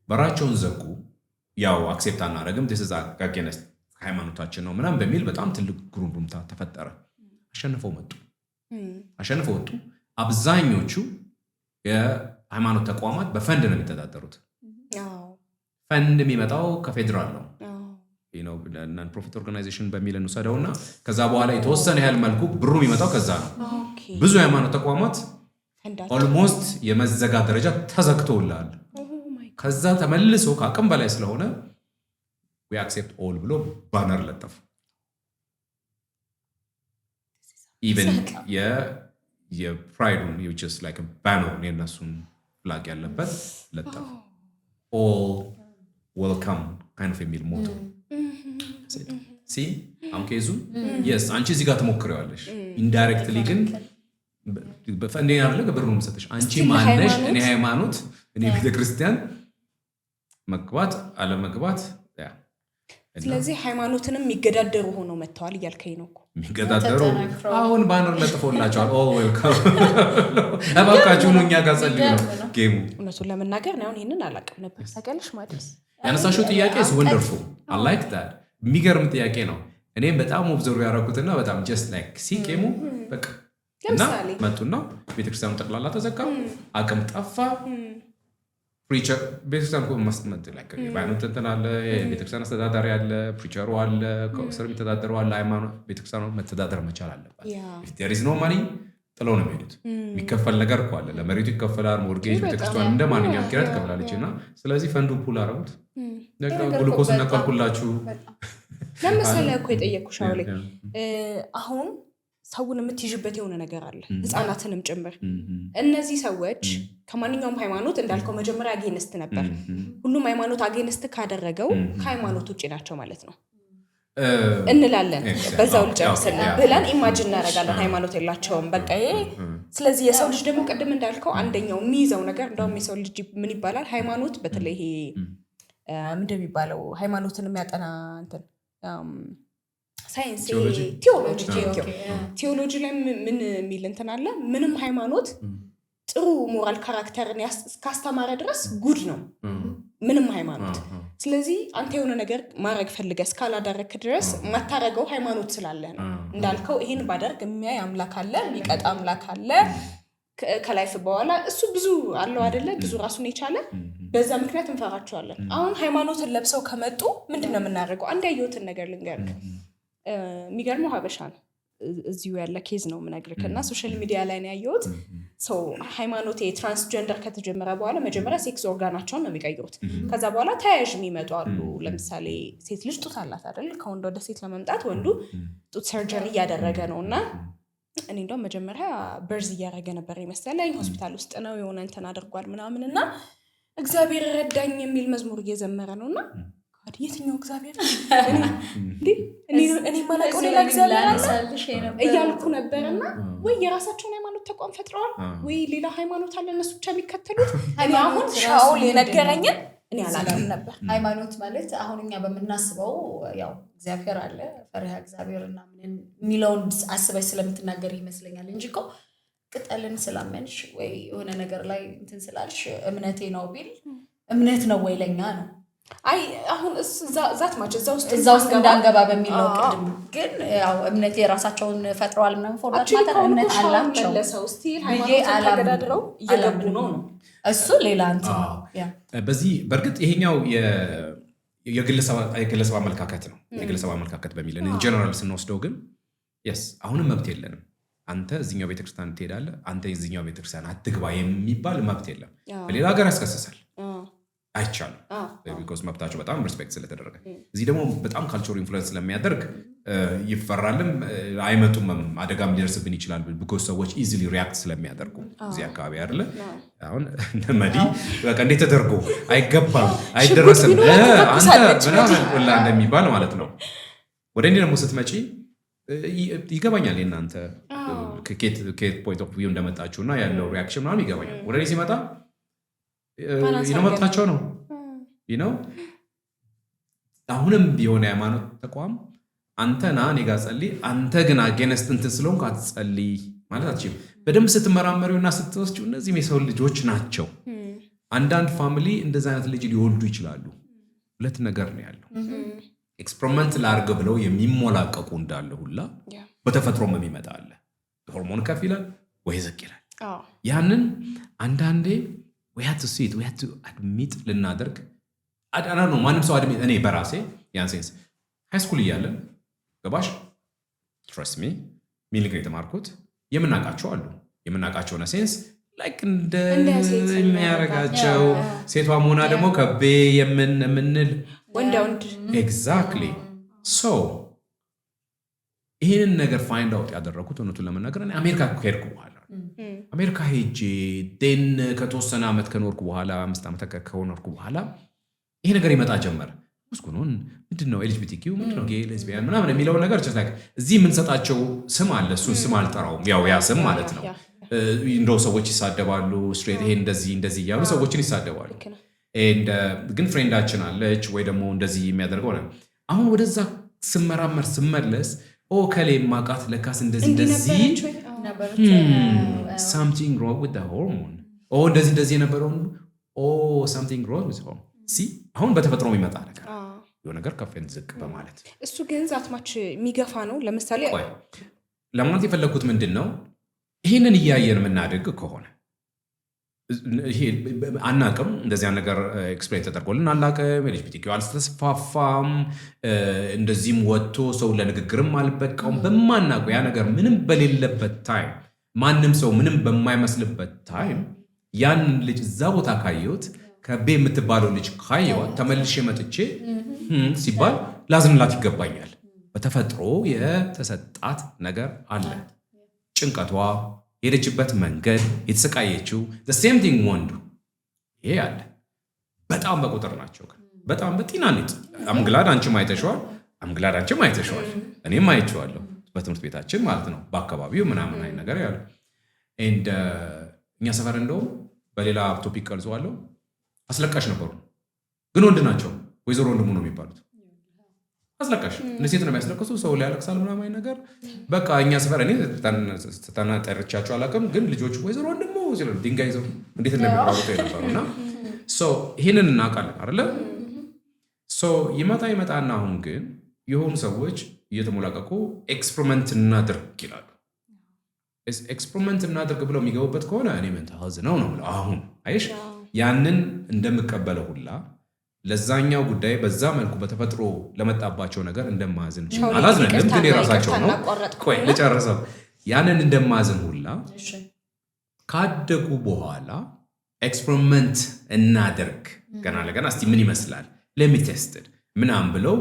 በራቸውን ዘጉ። ያው አክሴፕት አናደርግም this is against ሃይማኖታችን ነው ምናምን በሚል በጣም ትልቅ ጉሩምታ ተፈጠረ። አሸንፈው ወጡ። አብዛኞቹ የሃይማኖት ተቋማት በፈንድ ነው የሚተዳደሩት። ፈንድ የሚመጣው ከፌደራል ነው non profit organization በሚል እንሰደውና ከዛ በኋላ የተወሰነ ያህል መልኩ ብሩ የሚመጣው ከዛ ነው። ብዙ የሃይማኖት ተቋማት ኦልሞስት የመዘጋት ደረጃ ተዘግተውላል። ከዛ ተመልሶ ከአቅም በላይ ስለሆነ we accept all ብሎ ባነር ለጠፉ። even የፕራይድ which is like a banner የነሱን ፍላግ ያለበት ለጠፉ። all welcome kind of የሚል ሞቶ see አሁን ከይዙ yes አንቺ እዚህ ጋር ተሞክረዋለሽ indirectly ግን በፈንዴ ያርለ ብሩን ሰጥሽ አንቺ ማነሽ እኔ ሃይማኖት እኔ ቤተክርስቲያን መግባት አለ መግባት ያ ስለዚህ ሃይማኖትንም የሚገዳደሩ ሆነው መጥተዋል እያልከኝ ነው እኮ የሚገዳደሩ አሁን ባነር ለጥፎላቸዋል ኦ ዌልካም አባካችሁ ነው እኛ ጋር ጸልዩ ነው ጌሙ እነሱን ለመናገር ነው ይሄንን አላቀም ነበር ታውቂያለሽ ማለት ያነሳሽው ጥያቄ is wonderful I like that የሚገርም ጥያቄ ነው እኔም በጣም ኦብዘርቭ ያደረኩትና በጣም just like ሲኬሙ በቃ እና መጡና ቤተክርስቲያኑ ጠቅላላ ተዘጋ አቅም ጠፋ ፕሪቸር ቤተክርስቲያን ኮ ማስተማር ላይ ባይኖት እንተናለ ቤተክርስቲያን አስተዳዳሪ አለ ፕሪቸሩ አለ ኮንሰርም ተዳደሩ አለ ሃይማኖት ቤተክርስቲያኑ መተዳደር መቻል አለበት if there is no money ጥለው ነው የሚሄዱት። የሚከፈል ነገር እኮ አለ። ለመሬቱ ይከፈላል፣ ሞርጌጅ፣ ቤተክርስቲያን እንደ ማንኛውም ኪራይ ትከፍላለች። እና ስለዚህ ፈንዱ ፑል አረጉት። ግሉኮስ ነቀልኩላችሁ። ለምሳሌ እኮ የጠየቅኩሽ አሁን አሁን ሰውን የምትይዥበት የሆነ ነገር አለ፣ ህፃናትንም ጭምር። እነዚህ ሰዎች ከማንኛውም ሃይማኖት እንዳልከው መጀመሪያ አጌንስት ነበር። ሁሉም ሃይማኖት አጌንስት ካደረገው ከሃይማኖት ውጭ ናቸው ማለት ነው እንላለን። በዛው ልጨርስልን ብለን ኢማጂን እናደርጋለን። ሃይማኖት የላቸውም በቃ ይሄ። ስለዚህ የሰው ልጅ ደግሞ ቅድም እንዳልከው አንደኛው የሚይዘው ነገር እንደውም የሰው ልጅ ምን ይባላል ሃይማኖት፣ በተለይ ይሄ ምንድን የሚባለው ሃይማኖትን የሚያጠና እንትን ሳይንስ ቴዎሎጂ ላይ ምን የሚል እንትን አለ። ምንም ሃይማኖት ጥሩ ሞራል ካራክተርን እስካስተማረ ድረስ ጉድ ነው ምንም ሃይማኖት። ስለዚህ አንተ የሆነ ነገር ማድረግ ፈልገህ እስካላደረግክ ድረስ ማታረገው ሃይማኖት ስላለ ነው። እንዳልከው ይሄን ባደርግ የሚያይ አምላክ አለ፣ የሚቀጣ አምላክ አለ ከላይፍ በኋላ እሱ ብዙ አለው አይደለ? ብዙ ራሱን የቻለ። በዛ ምክንያት እንፈራቸዋለን። አሁን ሃይማኖትን ለብሰው ከመጡ ምንድን ነው የምናደርገው? አንድ ያየሁትን ነገር ልንገርክ። የሚገርመው ሀበሻ ነው እዚሁ ያለ ኬዝ ነው የምነግርክ እና ሶሻል ሚዲያ ላይ ነው ያየሁት። ሰው ሃይማኖት የትራንስጀንደር ከተጀመረ በኋላ መጀመሪያ ሴክስ ኦርጋናቸውን ነው የሚቀይሩት። ከዛ በኋላ ተያያዥ የሚመጡ አሉ። ለምሳሌ ሴት ልጅ ጡት አላት አይደል? ከወንድ ወደ ሴት ለመምጣት ወንዱ ጡት ሰርጀሪ እያደረገ ነው እና እኔ እንደውም መጀመሪያ በርዝ እያደረገ ነበር ይመስለኝ። ሆስፒታል ውስጥ ነው የሆነ እንትን አድርጓል ምናምን እና እግዚአብሔር ረዳኝ የሚል መዝሙር እየዘመረ ነው እና የትኛው እግዚአብሔር እኔ ማላውቀው ሌላ እግዚአብሔር አለ እያልኩ ነበርና ወይ የራሳቸውን ሃይማኖት ተቋም ፈጥረዋል ወይ ሌላ ሃይማኖት አለ እነሱ ብቻ የሚከተሉት። እኔ አሁን ሻውል የነገረኝን እኔ አላውቅም ነበር። ሃይማኖት ማለት አሁን እኛ በምናስበው ያው እግዚአብሔር አለ ፈሪሃ እግዚአብሔርና ምን የሚለውን አስበሽ ስለምትናገር ይመስለኛል እንጂ እኮ ቅጠልን ስላመንሽ ወይ የሆነ ነገር ላይ እንትን ስላልሽ እምነቴ ነው ቢል እምነት ነው ወይ ለኛ ነው። አይ አሁን ዛት ማች እዛ ውስጥ እንዳንገባ በሚለው ቅድም ግን ያው እምነት የራሳቸውን ፈጥረዋል ምናምን ፎርማት ማለት እምነት አላቸው ለሰው ስቲል ሃይማኖት ተገዳድረው እየገቡ ነው። እሱ ሌላ እንትን ነው። በዚህ በርግጥ ይሄኛው የግለሰብ አመለካከት ነው። የግለሰብ አመለካከት በሚል ኢን ጀነራል ስንወስደው ግን የስ አሁንም መብት የለንም። አንተ እዚህኛው ቤተክርስቲያን ትሄዳለህ፣ አንተ እዚህኛው ቤተክርስቲያን አትግባ የሚባል መብት የለም። በሌላ ሀገር ያስከስሳል አይቻልም። ቢኮዝ መብታቸው በጣም ሪስፔክት ስለተደረገ። እዚህ ደግሞ በጣም ካልቸር ኢንፍሉዌንስ ስለሚያደርግ ይፈራልም፣ አይመጡም፣ አደጋም ሊደርስብን ይችላል። ቢኮዝ ሰዎች ኢዚሊ ሪያክት ስለሚያደርጉ እዚህ አካባቢ አይደለ? አሁን መዲ በቃ እንዴት ተደርጎ አይገባም፣ አይደረስም አንተ ምናምን ሁላ እንደሚባል ማለት ነው። ወደ እኔ ደግሞ ስትመጪ ይገባኛል የእናንተ ከኬት ፖይንት ኦፍ ቪው እንደመጣችሁና ያለው ሪያክሽን ምናምን ይገባኛል። ወደ እኔ ሲመጣ መብታቸው ነው። አሁንም ቢሆን የሃይማኖት ተቋም አንተና እኔ ጋር ጸልይ፣ አንተ ግን አጌነስት እንትን ስለሆንክ አትጸልይ ማለት አትችልም። በደንብ ስትመራመሪውና ስትወስጂው እነዚህም የሰው ልጆች ናቸው። አንዳንድ ፋሚሊ እንደዚህ አይነት ልጅ ሊወልዱ ይችላሉ። ሁለት ነገር ነው ያለው። ኤክስፐሪመንት ላርግ ብለው የሚሞላቀቁ እንዳለ ሁላ በተፈጥሮም የሚመጣ አለ። ሆርሞን ከፍ ይላል ወይ ዝቅ ይላል። ያንን አንዳንዴ we have to see it, we have to admit ልናደርግ አዳና ነው። ማንም ሰው admit እኔ በራሴ ያን ሴንስ ሃይ ስኩል እያለን ገባሽ trust me ሚሊግሬ የተማርኩት የምናውቃቸው አሉ። የምናውቃቸው ነው ሴንስ ላይክ እንደ የሚያረጋቸው ሴቷ መሆና ደግሞ ከቤ የምንል ወንድ ኤግዛክትሊ ሶ ይህንን ነገር ፋይንድ አውት ያደረኩት እውነቱን ለመናገር እኔ አሜሪካ ከሄድኩ በኋላ አሜሪካ ሄጄ ደን ከተወሰነ ዓመት ከኖርኩ በኋላ 5 ዓመት ከኖርኩ በኋላ ይሄ ነገር ይመጣ ጀመረ። እስኩኑን ምንድነው ኤልጂቢቲኪ ምንድነው ጌይ ሌዝቢያን ምናምን የሚለው ነገር just like እዚህ የምንሰጣቸው ስም አለ። እሱን ስም አልጠራውም፣ ያው ያ ስም ማለት ነው። እንደው ሰዎች ይሳደባሉ፣ ስትሬት ይሄ እንደዚህ እያሉ ሰዎችን ይሳደባሉ። ግን ፍሬንዳችን አለች ወይ ደግሞ እንደዚህ የሚያደርገው ነው። አሁን ወደዛ ስመራመር ስመለስ ከሌ ማቃት ለካስ እንደዚህ something wrong with the hormone እንደዚህ የነበረው something wrong with hormone አሁን በተፈጥሮ የሚመጣ ነገር የሆነ ነገር ከፍን ዝቅ በማለት እሱ ግን ዛትማች የሚገፋ ነው። ለምሳሌ ለማለት የፈለኩት ምንድነው ይሄንን እያየን የምናደርግ ከሆነ ይሄ አናቅም እንደዚህ ነገር ኤክስፕሌን ተደርጎልን አላቅም። ኤልጂቢቲኪ አልተስፋፋም፣ እንደዚህም ወጥቶ ሰው ለንግግርም አልበቃውም። በማናውቀው ያ ነገር ምንም በሌለበት ታይም ማንም ሰው ምንም በማይመስልበት ታይም ያን ልጅ እዛ ቦታ ካየሁት ከቤ የምትባለው ልጅ ካየኋት ተመልሼ መጥቼ ሲባል ላዝንላት ይገባኛል። በተፈጥሮ የተሰጣት ነገር አለ። ጭንቀቷ፣ ሄደችበት መንገድ፣ የተሰቃየችው the same thing ወንዱ ይሄ አለ። በጣም በቁጥር ናቸው ግን በጣም በጤናኒት አምግላድ አንቺም አይተሽዋል፣ አምግላድ አንቺም አይተሽዋል፣ እኔም አይቼዋለሁ በትምህርት ቤታችን ማለት ነው በአካባቢው ምናምን አይ ነገር ያለ and እኛ ሰፈር እንደውም በሌላ ቶፒክ ቀልጸዋለሁ አስለቃሽ ነበሩ ግን ወንድ ናቸው። ወይዘሮ ወንድሙ ነው የሚባሉት። አስለቃሽ እንደ ሴት ነው የሚያስለቅሱ፣ ሰው ላይ ያለቅሳል ምናምን ነገር በቃ እኛ ሰፈር እኔ ተጠርቻቸው አላውቅም ግን ልጆቹ ወይዘሮ ወንድሙ ሲሉ ድንጋይ ይዘው እንዴት እንደሚራሩት የነበሩና ይህንን እናውቃለን አይደለ? ይመጣና አሁን ግን የሆኑ ሰዎች እየተሞላቀቁ ኤክስፐሪመንት እናድርግ ይላሉ። ኤክስፐሪመንት እናድርግ ብለው የሚገቡበት ከሆነ እኔ ሜንታል ሄልዝ ነው ብለው አሁን አይሽ ያንን እንደምቀበለው ሁላ ለዛኛው ጉዳይ በዛ መልኩ በተፈጥሮ ለመጣባቸው ነገር እንደማዝን አላዝንም፣ ግን የራሳቸው ነው። ቆይ ልጨርሰው። ያንን እንደማዝን ሁላ ካደጉ በኋላ ኤክስፐሪመንት እናድርግ ገና ለገና እስቲ ምን ይመስላል ለሚቴስትድ ምናምን ብለው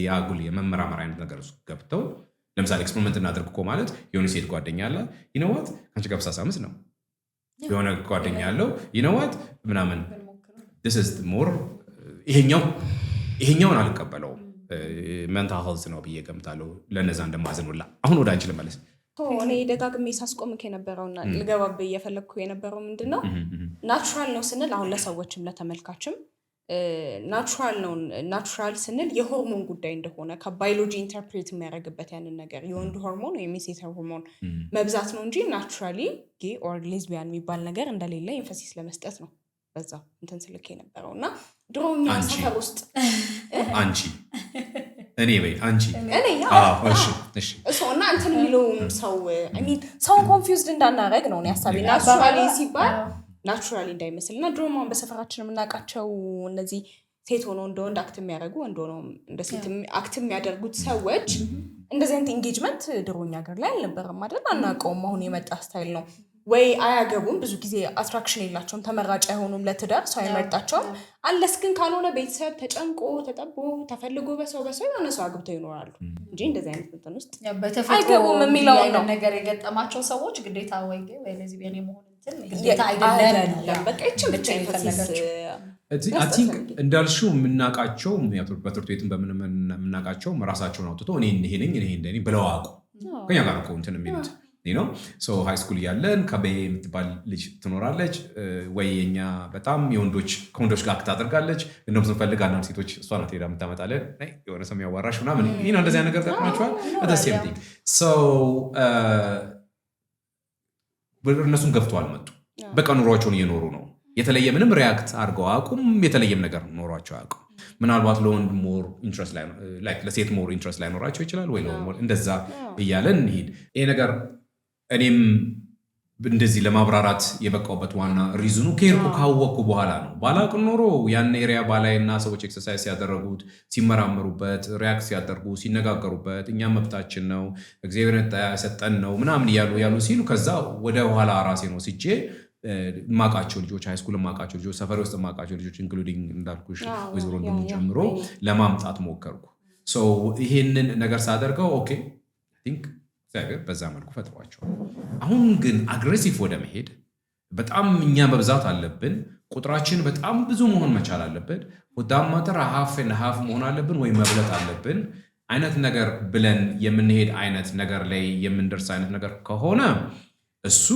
የአጉል የመመራመር አይነት ነገር ውስጥ ገብተው ለምሳሌ ኤክስፐሪመንት እናድርግ እኮ ማለት የሆነ ሴት ጓደኛ አለ ይነዋት አንቺ ጋር ሳሳምስ ነው የሆነ ጓደኛ ያለው ይነዋት ምናምን this is more ይሄኛውን አልቀበለውም። ሜንታል ሄልዝ ነው ብዬ ገምታለሁ። ለነዛ እንደማዝን ሁላ አሁን ወደ አንቺ ልመለስ። እኔ ደጋግሜ ሳስቆምክ የነበረውና ልገባብ እየፈለግኩ የነበረው ምንድነው ናቹራል ነው ስንል አሁን ለሰዎችም ለተመልካችም ናቹራል ስንል የሆርሞን ጉዳይ እንደሆነ ከባዮሎጂ ኢንተርፕሬት የሚያደርግበት ያንን ነገር የወንድ ሆርሞን ወይም የሴት ሆርሞን መብዛት ነው እንጂ ናቹራሊ ጌ ኦር ሌዝቢያን የሚባል ነገር እንደሌለ ኤንፈሲስ ለመስጠት ነው በዛ እንትን ስልክ የነበረው እና ድሮኛ ሰፈር ውስጥ አንቺ እኔ በይ አንቺ እኔ እሺ እና እንትን የሚለውም ሰውን ኮንፊውዝድ እንዳናረግ ነው ሐሳቤ። ናቹራሊ ሲባል ናቹራሊ እንዳይመስልና ድሮማን በሰፈራችን የምናውቃቸው እነዚህ ሴት ሆኖ እንደ ወንድ አክት የሚያደርጉ ወንድ ሆኖ እንደ ሴት አክት የሚያደርጉት ሰዎች እንደዚህ አይነት ኢንጌጅመንት ድሮኛ ሀገር ላይ አልነበረም አይደል? አናውቀውም። አሁን የመጣ ስታይል ነው። ወይ አያገቡም፣ ብዙ ጊዜ አትራክሽን የላቸውም፣ ተመራጭ አይሆኑም ለትዳር፣ ሰው አይመርጣቸውም። አለስ ግን ካልሆነ ቤተሰብ ተጨንቆ ተጠቦ ተፈልጎ በሰው የሆነ ሰው አግብተው ይኖራሉ እንጂ እንደዚህ አይነት እንትን ውስጥ አይገቡም የሚለው ነው ነገር የገጠማቸው ሰዎች ግዴታ ወይ ሌዝቢያን የመሆን እንትን ግዴታ አይደለም። በቃ እቺ ብቻ ይፈልጋቸው I think እንዳልሽው የምናውቃቸው በትምህርት ቤትም በምናውቃቸው ራሳቸውን አውጥቶ እኔ ነኝ እንደኔ ብለው አውቁ ከኛ ጋር እኮ እንትን የሚሉት ሶ ሃይ ስኩል ያለን ከበይ የምትባል ልጅ ትኖራለች ወይ የኛ በጣም ከወንዶች ጋር ታደርጋለች እንደውም ስንፈልግ አንዳንድ ሴቶች እሷ ናት ሄዳ የምታመጣለን የሆነ ሰው ያዋራሽ ምናምን እንደዚህ ነገር ገጥማችኋል? ሴም ቲንግ እነሱን ገፍተው አልመጡ። በቃ ኑሯቸውን እየኖሩ ነው። የተለየ ምንም ሪያክት አድርገው አያውቁም። የተለየም ነገር ኖሯቸው አያውቁም። ምናልባት ለወንድ ሞር ኢንትረስት ላይ ለሴት ሞር ኢንትረስት ላይ ኖራቸው ይችላል ወይ እንደዛ እያለን እንሂድ። ይሄ ነገር እኔም እንደዚህ ለማብራራት የበቃውበት ዋና ሪዝኑ ከሄድኩ ካወቅኩ በኋላ ነው። ባላቅ ኖሮ ያን ኤሪያ ባላይና ሰዎች ኤክሰርሳይዝ ሲያደረጉት ሲመራመሩበት ሪያክት ሲያደርጉ ሲነጋገሩበት እኛም መብታችን ነው እግዚአብሔር የሰጠን ነው ምናምን ያሉ ሲሉ ከዛ ወደ ኋላ ራሴ ነው ሲጄ ማቃቸው ልጆች ሃይስኩል ማቃቸው ልጆች ሰፈር ውስጥ ማቃቸው ልጆች ኢንክሉዲንግ እንዳልኩሽ ወይዘሮ እንደሙ ጀምሮ ለማምጣት ሞከርኩ። ሶ ይሄንን ነገር ሳደርገው ኦኬ አይ ቲንክ እግዚአብሔር በዛ መልኩ ፈጥሯቸው። አሁን ግን አግሬሲቭ ወደ መሄድ በጣም እኛ መብዛት አለብን፣ ቁጥራችን በጣም ብዙ መሆን መቻል አለበት፣ ወዳም ማተር ሃፍ መሆን አለብን ወይ መብለጥ አለብን አይነት ነገር ብለን የምንሄድ አይነት ነገር ላይ የምንደርስ አይነት ነገር ከሆነ እሱ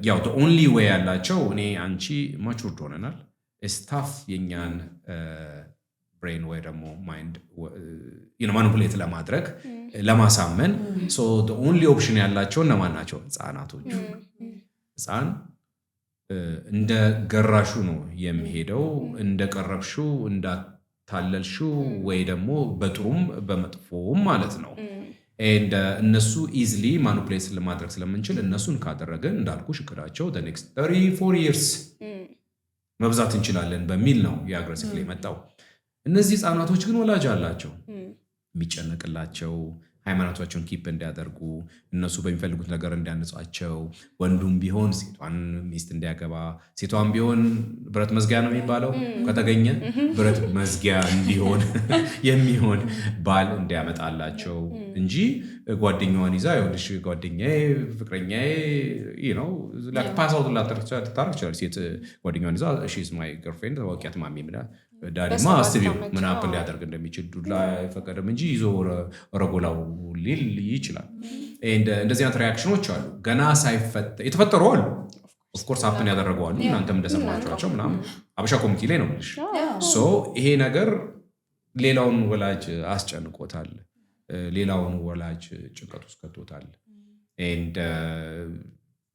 ያው the only way ያላቸው እኔ አንቺ ማቹርድ ሆነናል ስታፍ የኛን ብሬን ወይ ደግሞ ማይንድ ማኒፑሌት ለማድረግ ለማሳመን so the only option ያላቸው እነማን ናቸው? ህፃናቶቹ። ህፃን እንደ ገራሹ ነው የሚሄደው፣ እንደ ቀረብሹ እንዳታለልሹ ወይ ደግሞ በጥሩም በመጥፎም ማለት ነው። እነሱ ኢዝሊ ማኒፑሌት ለማድረግ ስለምንችል እነሱን ካደረገን እንዳልኩሽ እቅዳቸው the next 34 years መብዛት እንችላለን በሚል ነው የአግሬሲቭ ላይ መጣው። እነዚህ ህፃናቶች ግን ወላጅ አላቸው የሚጨነቅላቸው ሃይማኖታቸውን ኪፕ እንዲያደርጉ እነሱ በሚፈልጉት ነገር እንዲያነጻቸው ወንዱም ቢሆን ሴቷን ሚስት እንዲያገባ ሴቷን ቢሆን ብረት መዝጊያ ነው የሚባለው ከተገኘ ብረት መዝጊያ እንዲሆን የሚሆን ባል እንዲያመጣላቸው እንጂ ጓደኛዋን ይዛ ይኸውልሽ ጓደኛዬ ፍቅረኛዬ ነው like pass out ልታረግ ይችላል ሴት ጓደኛዋን ይዛ she's my girlfriend ወቂያት ማሚ ዳዲማ አስቢው ምን አፕል ሊያደርግ እንደሚችል ዱላ አይፈቀድም እንጂ ይዞ ረጎላው ሊል ይችላል። እንደዚህ አይነት ሪያክሽኖች አሉ ገና ሳይፈጠር የተፈጠሩ አሉ። ኦፍ ኮርስ ሀፕን ያደረጉ አሉ። እናንተም እንደሰማችኋቸው ምናምን አበሻ ኮሚኒቲ ላይ ነው የምልሽ። ሶ ይሄ ነገር ሌላውን ወላጅ አስጨንቆታል። ሌላውን ወላጅ ጭንቀት ውስጥ ከቶታል።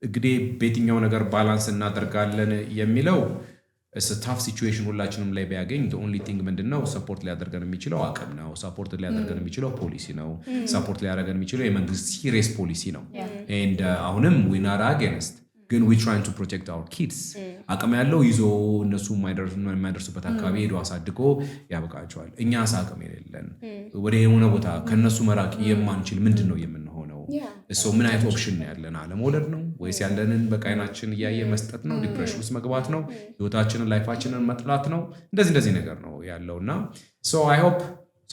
እንግዲህ በየትኛው ነገር ባላንስ እናደርጋለን የሚለው ታፍ ሲቹዌሽን ሁላችንም ላይ ቢያገኝ ኦንሊ ቲንግ ምንድነው ሰፖርት ሊያደርገን የሚችለው አቅም ነው። ሰፖርት ሊያደርገን የሚችለው ፖሊሲ ነው። ሰፖርት ሊያደርገን የሚችለው የመንግስት ሲሪየስ ፖሊሲ ነው። አሁንም we not against ግን we trying to protect our kids አቅም ያለው ይዞ እነሱ የማይደርሱበት አካባቢ ሄዶ አሳድጎ ያበቃቸዋል። እኛስ አቅም የሌለን ወደ የሆነ ቦታ ከነሱ መራቅ የማንችል ምንድነው የምንሆነው? እሱ ምን አይነት ኦፕሽን ነው ያለን? አለመውለድ ነው ወይስ ያለንን በቃይናችን እያየ መስጠት ነው? ዲፕሬሽን ውስጥ መግባት ነው? ህይወታችንን ላይፋችንን መጥላት ነው? እንደዚህ ነገር ነው ያለውና so I hope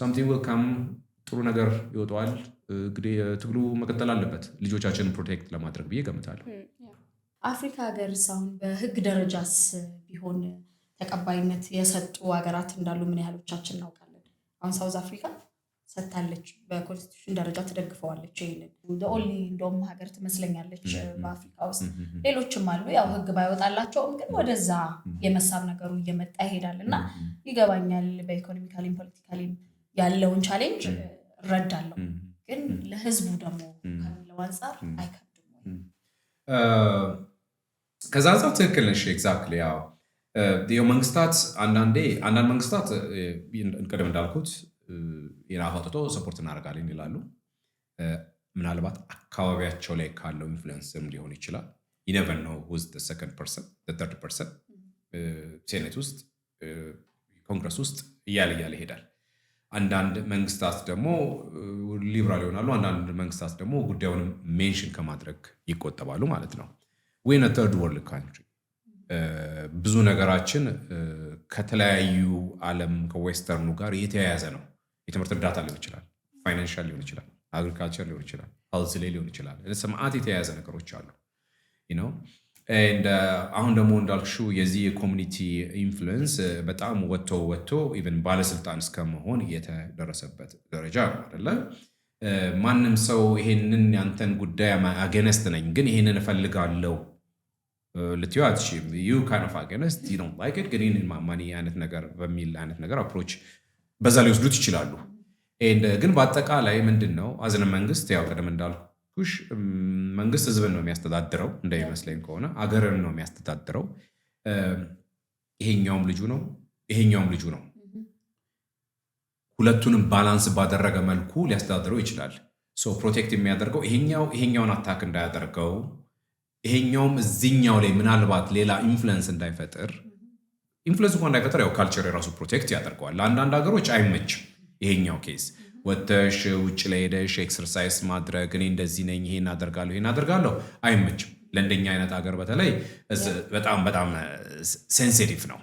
something will come ጥሩ ነገር ይወጣዋል። እንግዲህ ትግሉ መቀጠል አለበት ልጆቻችንን ፕሮቴክት ለማድረግ ብዬ ገምታለሁ። አፍሪካ ሀገርስ አሁን በህግ ደረጃስ ቢሆን ተቀባይነት የሰጡ ሀገራት እንዳሉ ምን ያህሎቻችን እናውቃለን? አሁን ሳውዝ አፍሪካ ሰጥታለች፣ በኮንስቲቱሽን ደረጃ ተደግፈዋለች። ይሄንን ኦንሊ እንደውም ሀገር ትመስለኛለች በአፍሪካ ውስጥ። ሌሎችም አሉ ያው ህግ ባይወጣላቸውም ግን ወደዛ የመሳብ ነገሩ እየመጣ ይሄዳል እና ይገባኛል። በኢኮኖሚካሊም ፖለቲካሊም ያለውን ቻሌንጅ እረዳለሁ። ግን ለህዝቡ ደግሞ ከሚለው አንጻር አይከብድም ወይ? ከዛ አንጻር ትክክል ነሽ። ኤግዛክትሊ ያው መንግስታት አንዳንድ መንግስታት ቀደም እንዳልኩት የናፋጥቶ ሰፖርት እናደርጋለን ይላሉ። ምናልባት አካባቢያቸው ላይ ካለው ኢንፍሉዌንስም ሊሆን ይችላል። you never know who's the second person the third person ሴኔት ውስጥ ኮንግረስ ውስጥ እያለ ይሄዳል። አንዳንድ መንግስታት ደግሞ ሊበራል ይሆናሉ። አንዳንድ መንግስታት ደግሞ ጉዳዩን ሜንሽን ከማድረግ ይቆጠባሉ ማለት ነው። we're in a third world country ብዙ ነገራችን ከተለያዩ ዓለም ከዌስተርኑ ጋር የተያያዘ ነው። የትምህርት እርዳታ ሊሆን ይችላል፣ ፋይናንሻል ሊሆን ይችላል፣ አግሪካልቸር ሊሆን ይችላል፣ ሄልዝ ላይ ሊሆን ይችላል። ሰማዓት የተያያዘ ነገሮች አሉ አሁን ደግሞ እንዳልሽው የዚህ የኮሚኒቲ ኢንፍሉዌንስ በጣም ወጥቶ ኢቨን ባለስልጣን እስከመሆን የተደረሰበት ደረጃ ነው አይደለ? ማንም ሰው ይሄንን ያንተን ጉዳይ አገነስት ነኝ ግን ይሄንን እፈልጋለሁ ልትዩ አትችይም። you kind of against you don't like it ግን ይሄንን ማማኒ አይነት ነገር በሚል አይነት ነገር አፕሮች በዛ ላይ ወስዱት ይችላሉ። ግን በአጠቃላይ ምንድነው አዝነ መንግስት ያው ቀደም እንዳልኩሽ መንግስት ህዝብን ነው የሚያስተዳድረው እንደሚመስለኝ ከሆነ አገርን ነው የሚያስተዳድረው። ይሄኛውም ልጁ ነው ይሄኛውም ልጁ ነው። ሁለቱንም ባላንስ ባደረገ መልኩ ሊያስተዳድረው ይችላል። ሶ ፕሮቴክት የሚያደርገው ይሄኛውን አታክ እንዳያደርገው ይሄኛውም እዚህኛው ላይ ምናልባት ሌላ ኢንፍሉዌንስ እንዳይፈጥር ያው ካልቸር የራሱ ፕሮቴክት ያደርገዋል። ለአንዳንድ ሀገሮች አይመችም ይሄኛው ኬስ ወጥተሽ ውጭ ላይ ሄደሽ ኤክሰርሳይዝ ማድረግ እኔ እንደዚህ ነኝ ይሄን አደርጋለሁ አይመችም። ለእንደኛ አይነት ሀገር በተለይ በጣም ሴንሲቲቭ ነው።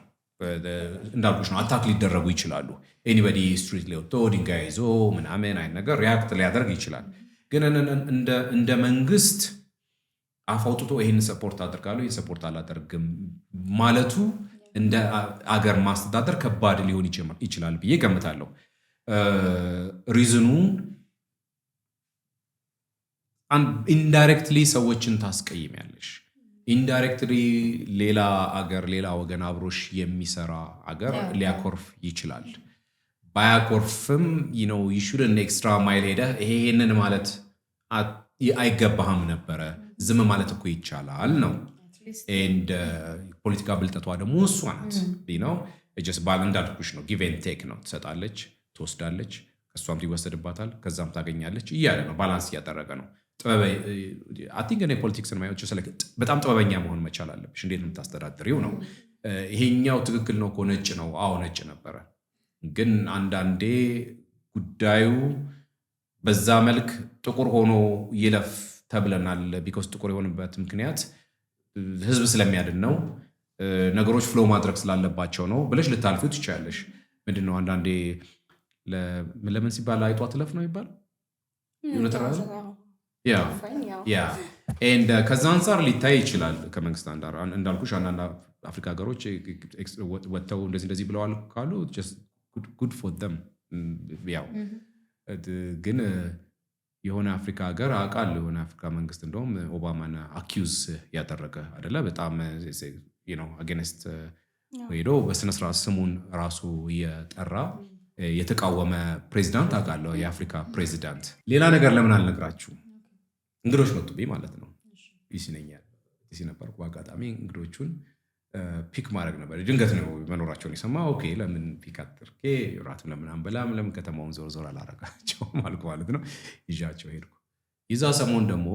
እንዳልኩሽ ነው አታክ ሊደረጉ ይችላሉ። ኤኒባዲ ስትሪት ላይ ወጥቶ ድንጋይ ይዞ ምናምን አይነት ነገር ሪያክት ሊያደርግ ይችላል። ግን እንደ መንግስት አፋውጥቶ ይሄን ሰፖርት አደርጋለሁ ይሄን ሰፖርት አላደርግም ማለቱ እንደ አገር ማስተዳደር ከባድ ሊሆን ይችላል ብዬ ገምታለሁ። ሪዝኑ ኢንዳይሬክትሊ ሰዎችን ታስቀይሚያለሽ። ኢንዳይሬክትሊ ሌላ ወገን አብሮሽ የሚሰራ አገር ሊያኮርፍ ይችላል። ባያኮርፍም you shouldn't extra mile ሄደህ ይሄንን ማለት አይገባህም ነበረ ዝም ማለት እኮ ይቻላል ነው። ፖለቲካ ብልጠቷ ደግሞ እሷ ናት። just ባል እንዳልኩሽ ነው ጊቭ ኤንድ ቴክ ነው። ትሰጣለች፣ ትወስዳለች፣ ከሷም ይወሰድባታል፣ ከዛም ታገኛለች እያለ ነው። ባላንስ እያደረገ ነው። አቲንክ እኔ ፖለቲክስን ማየት በጣም ጥበበኛ መሆን መቻል አለብሽ። እንዴት ነው የምታስተዳድሪው ነው። ይሄኛው ትክክል ነው እኮ ነጭ ነው። አዎ ነጭ ነበረ። ግን አንዳንዴ ጉዳዩ በዛ መልክ ጥቁር ሆኖ ይለፍ ተብለናል። ቢኮዝ ጥቁር የሆነበት ምክንያት ህዝብ ስለሚያድን ነው፣ ነገሮች ፍሎ ማድረግ ስላለባቸው ነው ብለሽ ልታልፊው ትችያለሽ። ምንድነው አንዳንዴ ለምን ሲባል አይጧ ትለፍ ነው ይባል ከዛ አንጻር ሊታይ ይችላል ከመንግስት አንዳር እንዳልኩሽ አንዳንድ አፍሪካ ሀገሮች ወጥተው እንደዚህ ብለዋል ካሉ ጉድ ፎር ደም። ያው ግን የሆነ አፍሪካ ሀገር አውቃለሁ የሆነ አፍሪካ መንግስት እንደውም ኦባማን አኪዩዝ ያደረገ አይደለ በጣም አጌንስት ሄዶ በስነስርዓት ስሙን ራሱ እየጠራ የተቃወመ ፕሬዚዳንት አውቃለሁ፣ የአፍሪካ ፕሬዚዳንት። ሌላ ነገር ለምን አልነግራችሁ? እንግዶች መጡብኝ ማለት ነው። ዲሲ ነበርኩ። በአጋጣሚ እንግዶቹን ፒክ ማድረግ ነበር። ድንገት ነው መኖራቸውን የሰማ። ኦኬ ለምን ፒክ አድርጌ ራትም ለምን አንበላም፣ ለምን ከተማውን ዞር ዞር አላረጋቸውም አልኩ ማለት ነው። ይዣቸው ሄድኩ። ይዛ ሰሞን ደግሞ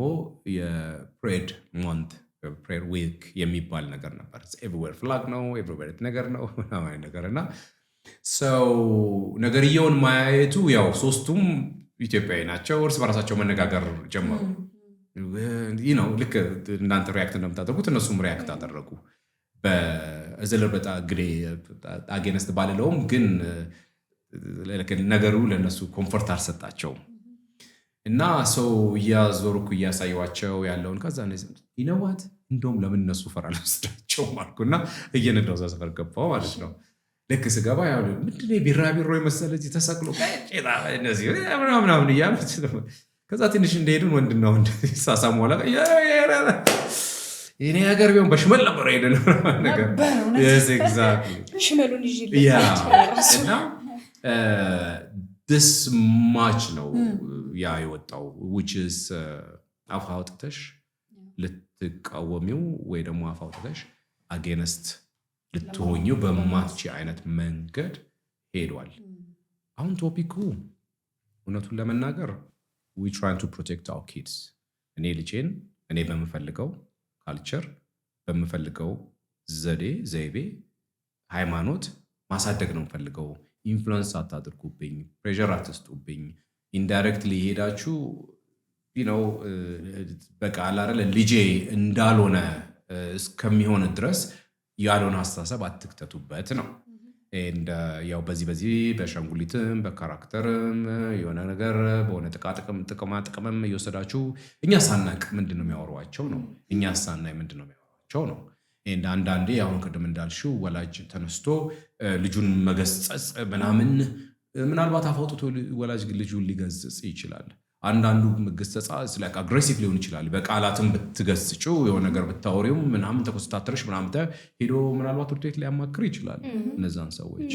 የፕሬድ ሞንት ፕሬየር ዊክ የሚባል ነገር ነበር። ኤቭሪዌር ፍላግ ነው፣ ኤቭሪዌር ነገር ነው ነገር እና ሰው ነገርየውን ማየቱ ያው ሶስቱም ኢትዮጵያዊ ናቸው። እርስ በራሳቸው መነጋገር ጀመሩ። ልክ እናንተ ሪያክት እንደምታደርጉት እነሱም ሪያክት አደረጉ። በእዝልር በጣ እንግዲህ አጌነስት ባልለውም ግን ነገሩ ለእነሱ ኮምፎርት አልሰጣቸውም እና ሰው እያዞርኩ እያሳየዋቸው ያለውን ከዛ ይነዋት እንደውም ለምን እነሱ ፈር አልወስዳቸው አልኩና እየነዳው እዛ ሰፈር ገባሁ ማለት ነው። ልክ ስገባ ምንድን ቢራቢሮ የመሰለ እዚህ ተሰቅሎ ምናምን እያሉ ከዛ ትንሽ እንደሄድን ወንድና ወንድ ሳሳሙ ኋላ ይሄ ሀገር ቢሆን በሽመል ነበር ሄደን ነገር ሽመሉን እና this much ነው ያ የወጣው which is አፍ አውጥተሽ ልትቃወሚው ወይ ደግሞ አፍ አውጥተሽ አጌንስት ልትሆኚው በማትች አይነት መንገድ ሄዷል። አሁን ቶፒኩ እውነቱን ለመናገር we trying to protect our kids። እኔ ልጄን እኔ በምፈልገው ካልቸር በምፈልገው ዘይቤ ሃይማኖት ማሳደግ ነው የምፈልገው። ኢንፍሉዌንስ አታድርጉብኝ፣ ፕሬሸር አትስጡብኝ። ኢንዳይሬክትሊ ሄዳችሁ በቃ አላረለ ልጄ እንዳልሆነ እስከሚሆን ድረስ ያለውን አስተሳሰብ አትክተቱበት ነው። ያው በዚህ በሻንጉሊትም በካራክተርም የሆነ ነገር በሆነ ጥቅምም እየወሰዳችሁ እኛ ሳናቅ ምንድነው የሚያወሯቸው ነው፣ እኛ ሳናይ ምንድነው የሚያወሯቸው ነው። አንዳንዴ አሁን ቅድም እንዳልሽው ወላጅ ተነስቶ ልጁን መገሰጽ ምናልባት አፋውጥቶ ወላጅ ልጁን ሊገስጽ ይችላል። አንዳንዱ መገሰጻ ስላክ አግሬሲቭ ሊሆን ይችላል። በቃላትም ብትገስጪው የሆነ ነገር ብታወሪው ምናምን ተኮስታተርሽ ምናምን ሄዶ ምናልባት ውርድ ቤት ሊያማክር ይችላል። እነዛን ሰዎች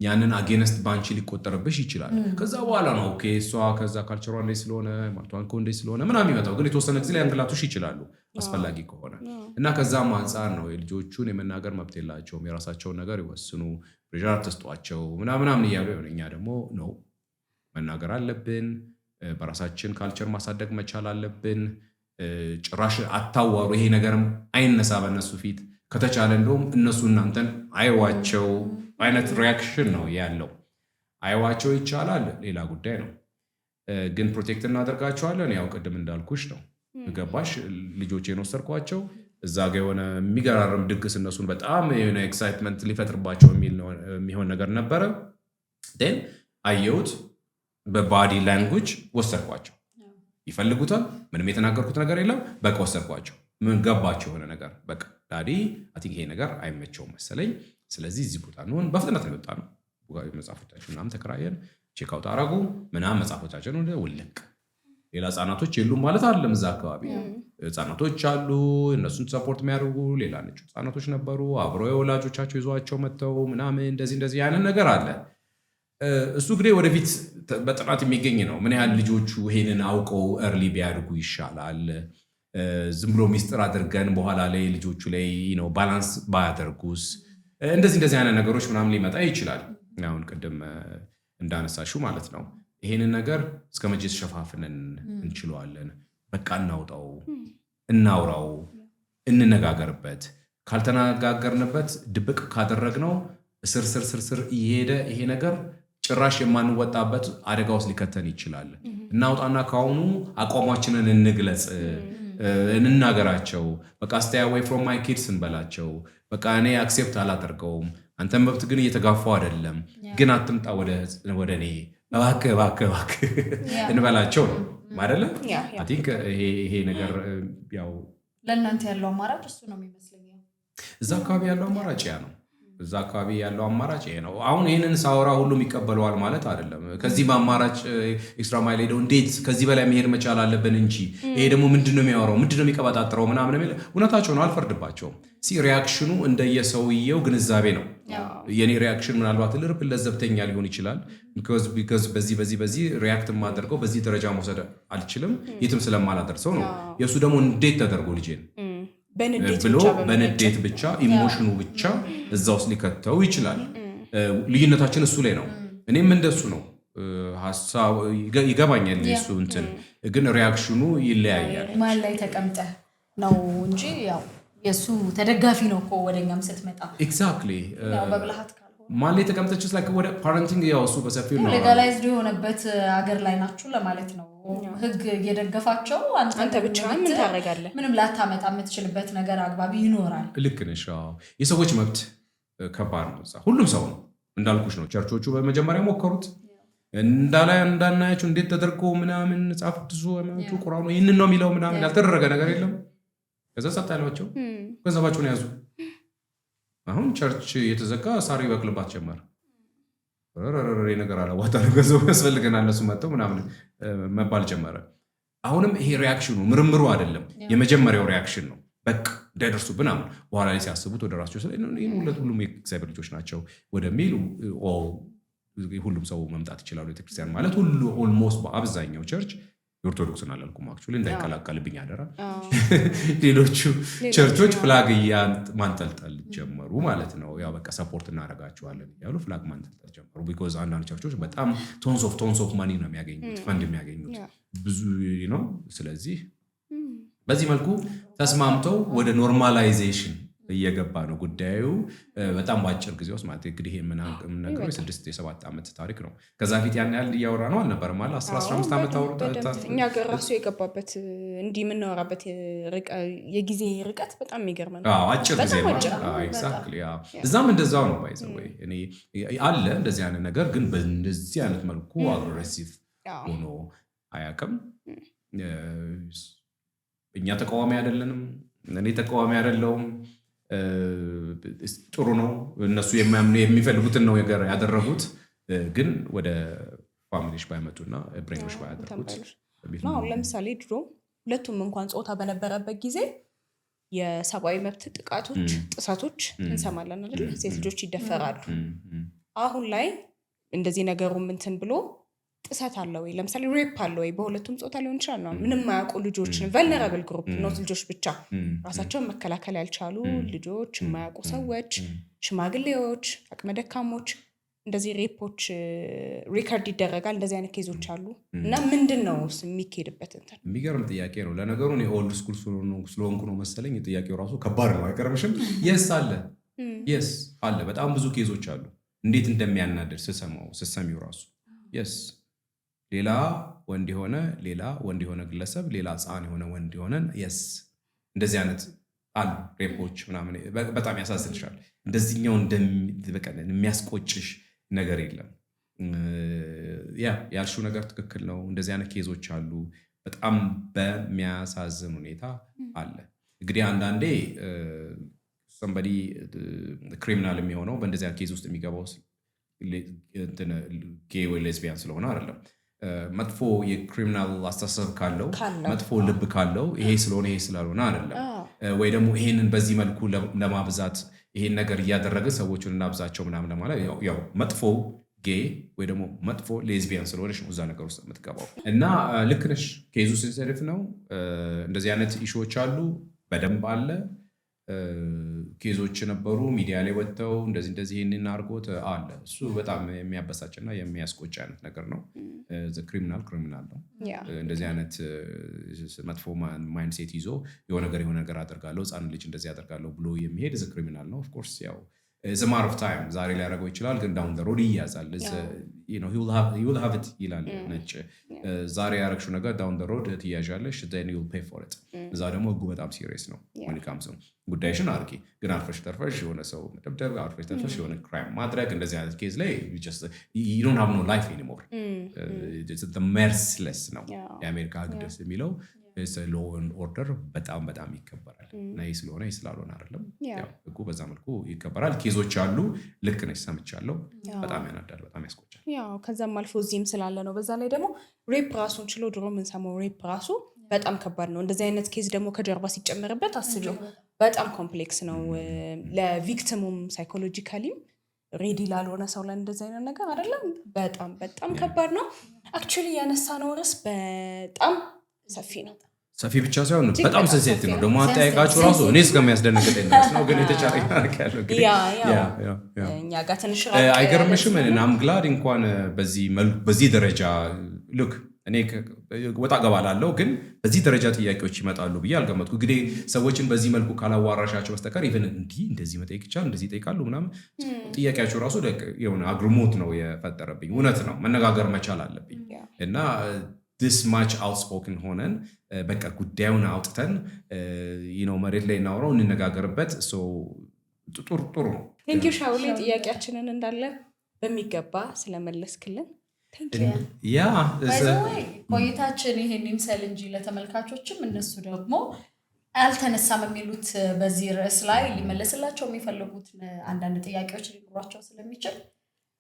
ያንን አጌንስት ባንቺ ሊቆጠርብሽ ይችላል። ከዛ በኋላ ነው ኦኬ እሷ ከዛ ካልቸሯ እንደ ስለሆነ ማርቷን እንደ ስለሆነ ምናምን ይመጣው። ግን የተወሰነ ጊዜ ላይ አንግላቱሽ ይችላሉ አስፈላጊ ከሆነ እና ከዛም አንፃር ነው የልጆቹን የመናገር መብት የላቸውም፣ የራሳቸውን ነገር ይወስኑ፣ ፕሬሸር ተስጧቸው ምናምን እያሉ እኛ ደግሞ ነው መናገር አለብን። በራሳችን ካልቸር ማሳደግ መቻል አለብን። ጭራሽ አታዋሩ፣ ይሄ ነገርም አይነሳ በእነሱ ፊት። ከተቻለ እንደውም እነሱ እናንተን አይዋቸው አይነት ሪያክሽን ነው ያለው። አይዋቸው ይቻላል፣ ሌላ ጉዳይ ነው። ግን ፕሮቴክት እናደርጋቸዋለን። ያው ቅድም እንዳልኩሽ ነው ገባሽ። ልጆቼን ወሰድኳቸው እዛ ጋ የሆነ የሚገራርም ድግስ እነሱን በጣም የሆነ ኤክሳይትመንት ሊፈጥርባቸው የሚሆን ነገር ነበረ። ን አየሁት በባዲ ላንጉጅ ወሰድኳቸው። ይፈልጉታል፣ ምንም የተናገርኩት ነገር የለም። በቃ ወሰድኳቸው። ምን ገባቸው የሆነ ነገር በቃ ዳዲ አይ ቲንክ ይሄ ነገር አይመቸውም መሰለኝ፣ ስለዚህ እዚህ ቦታ ነው። በፍጥነት ነው የወጣ ነው። መጽሐፎቻችን ምናምን ተከራየን፣ ቼክአውት አረጉ ምናምን መጽሐፎቻችን ወደ ውልቅ። ሌላ ህጻናቶች የሉም ማለት አይደለም። እዛ አካባቢ ህጻናቶች አሉ፣ እነሱን ሰፖርት የሚያደርጉ ሌላ ነጭ ህጻናቶች ነበሩ። አብረው የወላጆቻቸው ይዟቸው መጥተው ምናምን እንደዚህ ያንን ነገር አለ። እሱ እንግዲህ ወደፊት በጥናት የሚገኝ ነው። ምን ያህል ልጆቹ ይሄንን አውቀው እርሊ ቢያድጉ ይሻላል። ዝም ብሎ ሚስጥር አድርገን በኋላ ላይ ልጆቹ ላይ ባላንስ ባያደርጉስ፣ እንደዚህ አይነት ነገሮች ምናምን ሊመጣ ይችላል። አሁን ቅድም እንዳነሳሽው ማለት ነው። ይሄንን ነገር እስከ መቼ ተሸፋፍነን እንችለዋለን? በቃ እናውጣው፣ እናውራው፣ እንነጋገርበት። ካልተነጋገርንበት ድብቅ ካደረግነው ስር እየሄደ ይሄ ነገር ጭራሽ የማንወጣበት አደጋ ውስጥ ሊከተን ይችላል። እናውጣና ካሁኑ አቋማችንን እንግለጽ፣ እንናገራቸው። በቃ stay away from my kids እንበላቸው። በቃ እኔ አክሴፕት አላደርገውም፣ አንተን መብት ግን እየተጋፋው አይደለም፣ ግን አትምጣ ወደ እኔ እባክህ እንበላቸው ነው አይደለ? አይ ቲንክ ይሄ ነገር ያው ለእናንተ ያለው አማራጭ እሱ ነው የሚመስለኝ። እዛ አካባቢ ያለው አማራጭ ያ ነው። እዛ አካባቢ ያለው አማራጭ ይሄ ነው። አሁን ይሄንን ሳወራ ሁሉም ይቀበለዋል ማለት አይደለም። ከዚህ በአማራጭ ኤክስትራ ማይል ሄደው እንዴት ከዚህ በላይ መሄድ መቻል አለብን እንጂ ይሄ ደግሞ ምንድነው የሚያወራው ምንድነው የሚቀባጣጥረው ምናምን የሚል እውነታቸው ነው፣ አልፈርድባቸውም። ሪያክሽኑ እንደየሰውየው ግንዛቤ ነው። የኔ ሪያክሽን ምናልባት ልርብ ለዘብተኛ ሊሆን ይችላል። ቢካዝ በዚህ ሪያክት የማደርገው በዚህ ደረጃ መውሰድ አልችልም የትም ስለማላደርሰው ነው። የእሱ ደግሞ እንዴት ተደርጎ ልጄን ብሎ በንዴት ብቻ ኢሞሽኑ ብቻ እዛ ውስጥ ሊከተው ይችላል። ልዩነታችን እሱ ላይ ነው። እኔም እንደሱ ነው። ሀሳብ ይገባኛል የሱ እንትን ግን ሪያክሽኑ ይለያያል። ማን ላይ ተቀምጠ ነው እንጂ ያው የሱ ተደጋፊ ነው እኮ ወደኛም ስትመጣ ኤግዛክትሊ ያው በብልሃት ማን ላይ ተቀምጠችስ ላይ ወደ ፓረንቲንግ ያው እሱ በሰፊው ነው ሌጋላይዝድ የሆነበት ሀገር ላይ ናችሁ ለማለት ነው። ህግ እየደገፋቸው አንተ ብቻ ምን ታደርጋለህ? ምንም ላታመጣ የምትችልበት ነገር አግባቢ ይኖራል። ልክ ነሽ። የሰዎች መብት ከባድ ነው። ሁሉም ሰው ነው እንዳልኩሽ ነው። ቸርቾቹ በመጀመሪያ ሞከሩት እንዳናያቸው እንዴት ተደርጎ ምናምን ጻፍ ቅዱስ ወማቹ ቁርአኑ ይሄንን ነው የሚለው ምናምን ያልተደረገ ነገር የለም። ከዛ ጸጥ ያሏቸው ገንዘባቸውን ያዙ። አሁን ቸርች የተዘጋ ሳር ይበቅልባት ጀመር። ነገር አላዋጣ ገንዘቡ ያስፈልገናል እነሱ መጥተው ምናምን መባል ጀመረ። አሁንም ይሄ ሪያክሽኑ ምርምሩ አይደለም፣ የመጀመሪያው ሪያክሽን ነው። በቃ እንዳይደርሱብን አሁን በኋላ ላይ ሲያስቡት ወደ ራሳቸው ሁሉም የእግዚአብሔር ልጆች ናቸው ወደሚል ሁሉም ሰው መምጣት ይችላሉ። ቤተክርስቲያን ማለት ሁሉ ኦልሞስት በአብዛኛው ቸርች የኦርቶዶክስን አላልኩም አክቹዋሊ እንዳይቀላቀልብኝ አደራ። ሌሎቹ ቸርቾች ፍላግ ማንጠልጠል ጀመሩ ማለት ነው። ያው በቃ ሰፖርት እናደርጋቸዋለን ያሉ ፍላግ ማንጠልጠል ጀመሩ። ቢኮዝ አንዳንድ ቸርቾች በጣም ቶንስ ኦፍ ማኒ ነው የሚያገኙት፣ ፈንድ የሚያገኙት ብዙ ነው። ስለዚህ በዚህ መልኩ ተስማምተው ወደ ኖርማላይዜሽን እየገባ ነው ጉዳዩ በጣም በአጭር ጊዜ ውስጥ ማለት እንግዲህ የምናገረው 6-7 ዓመት ታሪክ ነው። ከዛ ፊት ያን ያህል እያወራ ነው አልነበረም አለ 15 ዓመት አውርታ እኛ ጋር ራሱ የገባበት እንዲህ የምናወራበት የጊዜ ርቀት በጣም የሚገርም ነው። አጭር ጊዜ ነው። ኤግዛክትሊ እዛም እንደዛው ነው። ባይዘ ወይ እኔ አለ እንደዚህ አይነት ነገር ግን በእንደዚህ አይነት መልኩ አግሬሲቭ ሆኖ አያውቅም። እኛ ተቃዋሚ አይደለንም፣ እኔ ተቃዋሚ አይደለሁም። ጥሩ ነው እነሱ የሚፈልጉትን ነው ያደረጉት። ግን ወደ ፋሚሊሽ ባይመጡና ብሬኖች ባያደርጉት ነው። ለምሳሌ ድሮ ሁለቱም እንኳን ጾታ በነበረበት ጊዜ የሰብአዊ መብት ጥቃቶች፣ ጥሰቶች እንሰማለን አይደል? ሴት ልጆች ይደፈራሉ። አሁን ላይ እንደዚህ ነገሩ እንትን ብሎ ጥሰት አለ ወይ? ለምሳሌ ሬፕ አለ ወይ? በሁለቱም ጾታ ሊሆን ይችላል ነው። ምንም ማያውቁ ልጆችን ቨልነራብል ግሩፕ ኖት ልጆች ብቻ ራሳቸውን መከላከል ያልቻሉ ልጆች፣ የማያውቁ ሰዎች፣ ሽማግሌዎች፣ አቅመ ደካሞች እንደዚህ ሬፖች ሪከርድ ይደረጋል። እንደዚህ አይነት ኬዞች አሉ እና ምንድን ነው የሚካሄድበት? እንትን የሚገርም ጥያቄ ነው። ለነገሩ እኔ ኦልድ ስኩል ስለሆንኩ ነው መሰለኝ ጥያቄው ራሱ ከባድ ነው። አይቀርምሽም? የስ አለ የስ አለ። በጣም ብዙ ኬዞች አሉ። እንዴት እንደሚያናድር ስሰሚው ራሱ የስ ሌላ ወንድ የሆነ ግለሰብ ሌላ ሕፃን የሆነ ወንድ የሆነን የስ እንደዚህ አይነት አሉ ሬፖች ምናምን። በጣም ያሳዝንሻል። እንደዚህኛው የሚያስቆጭሽ ነገር የለም። ያልሽው ነገር ትክክል ነው። እንደዚህ አይነት ኬዞች አሉ። በጣም በሚያሳዝን ሁኔታ አለ። እንግዲህ አንዳንዴ ሰንበዲ ክሪሚናል የሚሆነው በእንደዚህ አይነት ኬዝ ውስጥ የሚገባው ጌይ ወይ ሌዝቢያን ስለሆነ አይደለም። መጥፎ የክሪሚናል አስተሳሰብ ካለው መጥፎ ልብ ካለው ይሄ ስላልሆነ አይደለም። ወይ ደግሞ ይሄንን በዚህ መልኩ ለማብዛት ይሄን ነገር እያደረገ ሰዎችን እናብዛቸው ምናምን ለማለት ያው መጥፎ ጌይ ወይ ደግሞ መጥፎ ሌዝቢያን ስለሆነች ነው እዛ ነገር ውስጥ የምትገባው። እና ልክ ነሽ፣ ኬዙ ሴንሲቲቭ ነው። እንደዚህ አይነት ኢሹዎች አሉ፣ በደንብ አለ። ኬዞች ነበሩ ሚዲያ ላይ ወጥተው እንደዚህ ይህንን አድርጎት አለ። እሱ በጣም የሚያበሳጭና የሚያስቆጭ አይነት ነገር ነው። ክሪሚናል ነው። እንደዚህ አይነት መጥፎ ማይንድሴት ይዞ የሆነ ነገር አደርጋለሁ፣ ህፃን ልጅ እንደዚህ አደርጋለሁ ብሎ የሚሄድ ክሪሚናል ነው። ኦፍኮርስ ያው it's a matter of time ዛሬ ሊያደርገው ይችላል ግን down the road ይያዛል you know he will have it ይላል ነጭ ዛሬ ያደረግሽው ነገር down the road ትያዣለሽ then you will pay for it እዛ ደግሞ ህጉ በጣም ሲሪየስ ነው when it comes to ጉዳይሽን አርቂ ግን አርፈሽ ተርፈሽ የሆነ ሰው መደብደብ አርፈሽ ተርፈሽ የሆነ ክራይም ማድረግ እንደዚህ አይነት ኬዝ ላይ you don't have no life anymore it's the merciless ነው የአሜሪካ ህግ ደስ የሚለው is a law and order በጣም ይከበራል እና ስለሆነ ስላልሆነ አይደለም ያው ህጉ በዛ መልኩ ይከበራል ኬዞች አሉ ልክ ነሽ ሰምቻለሁ በጣም ያናዳል በጣም ያስቆጫል ያው ከዛም አልፎ እዚህም ስላለ ነው በዛ ላይ ደግሞ ሬፕ ራሱን ችሎ ድሮ ምን ሰማው ሬፕ ራሱ በጣም ከባድ ነው እንደዚህ አይነት ኬዝ ደግሞ ከጀርባ ሲጨመርበት አስቢው በጣም ኮምፕሌክስ ነው ለቪክቲሙም ሳይኮሎጂካሊም ሬዲ ላልሆነ ሰው ላይ እንደዚህ አይነት ነገር አይደለም በጣም ከባድ ነው አክቹሊ ያነሳነው ርዕስ በጣም ሰፊ ብቻ ሳይሆን በጣም ሴንሲቲቭ ነው ደግሞ አጠያየቃችሁ ራሱ እኔ እስከሚያስደነግጠኝ ድረስ ነው ግን የተቻለ ያለው ግን እኛ ጋር ትንሽ አይገርምሽም እና I'm glad እንኳን በዚህ ደረጃ look እኔ ወጣ ገባላለሁ ግን በዚህ ደረጃ ጥያቄዎች ይመጣሉ ብዬ አልገመትኩ እንግዲህ ሰዎችን በዚህ መልኩ ካላዋራሻቸው በስተቀር ኢቭን እንደዚህ መጠየቅ ይችላል እንደዚህ ይጠይቃሉ ምናምን ጥያቄያቸው ራሱ የሆነ አግርሞት ነው የፈጠረብኝ እውነት ነው መነጋገር መቻል አለብኝ እና this much outspoken ሆነን በቃ ጉዳዩን አውጥተን መሬት ላይ እናወራው እንነጋገርበት so ጥሩ ነው thank you ሻውሌ ጥያቄያችንን እንዳለ በሚገባ ስለመለስክልን thank you ቆይታችን ይሄን ይምሰል እንጂ ለተመልካቾችም እነሱ ደግሞ አልተነሳም የሚሉት በዚህ ርዕስ ላይ ሊመለስላቸው የሚፈልጉት አንዳንድ ጥያቄዎች ሊኖራቸው ስለሚችል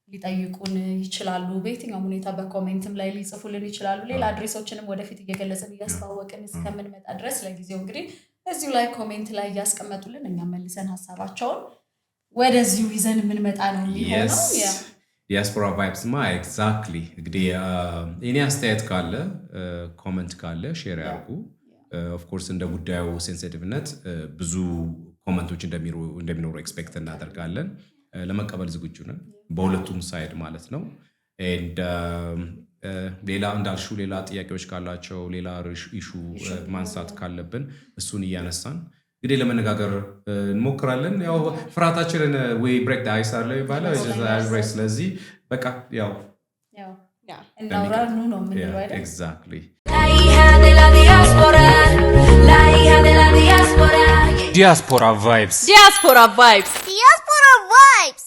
ሊጠይቁን ይችላሉ በየትኛው ሁኔታ በኮሜንትም ላይ ሊጽፉልን ይችላሉ ሌላ አድሬሶችንም ወደፊት እየገለጸን እያስተዋወቅን እስከምንመጣ ድረስ ለጊዜው እንግዲህ እዚሁ ላይ ኮሜንት ላይ ያስቀመጡልን እኛ መልሰን ሐሳባቸውን ወደዚሁ ይዘን የምንመጣ ነው የሚሆነው ዲያስፖራ ቫይብስ ኤግዛክትሊ እንግዲህ እኔ አስተያየት ካለ ኮሜንት ካለ ሼር ያርጉ ኦፍ ኮርስ እንደ ጉዳዩ ሴንሲቲቭነት ብዙ ኮሜንቶች እንደሚኖሩ ኤክስፔክት እናደርጋለን ለመቀበል ዝግጁ ነን በሁለቱም ሳይድ ማለት ነው and ሌላ እንዳልሹ ሌላ ጥያቄዎች ካላቸው ሌላ ኢሹ ማንሳት ካለብን እሱን እያነሳን እንግዲህ ለመነጋገር እንሞክራለን ያው ፍራታችንን we break the ice አለ ይባላል ስለዚህ በቃ ያው እናውራኑ ነው ምን ነው አይደል exactly Diaspora Vibes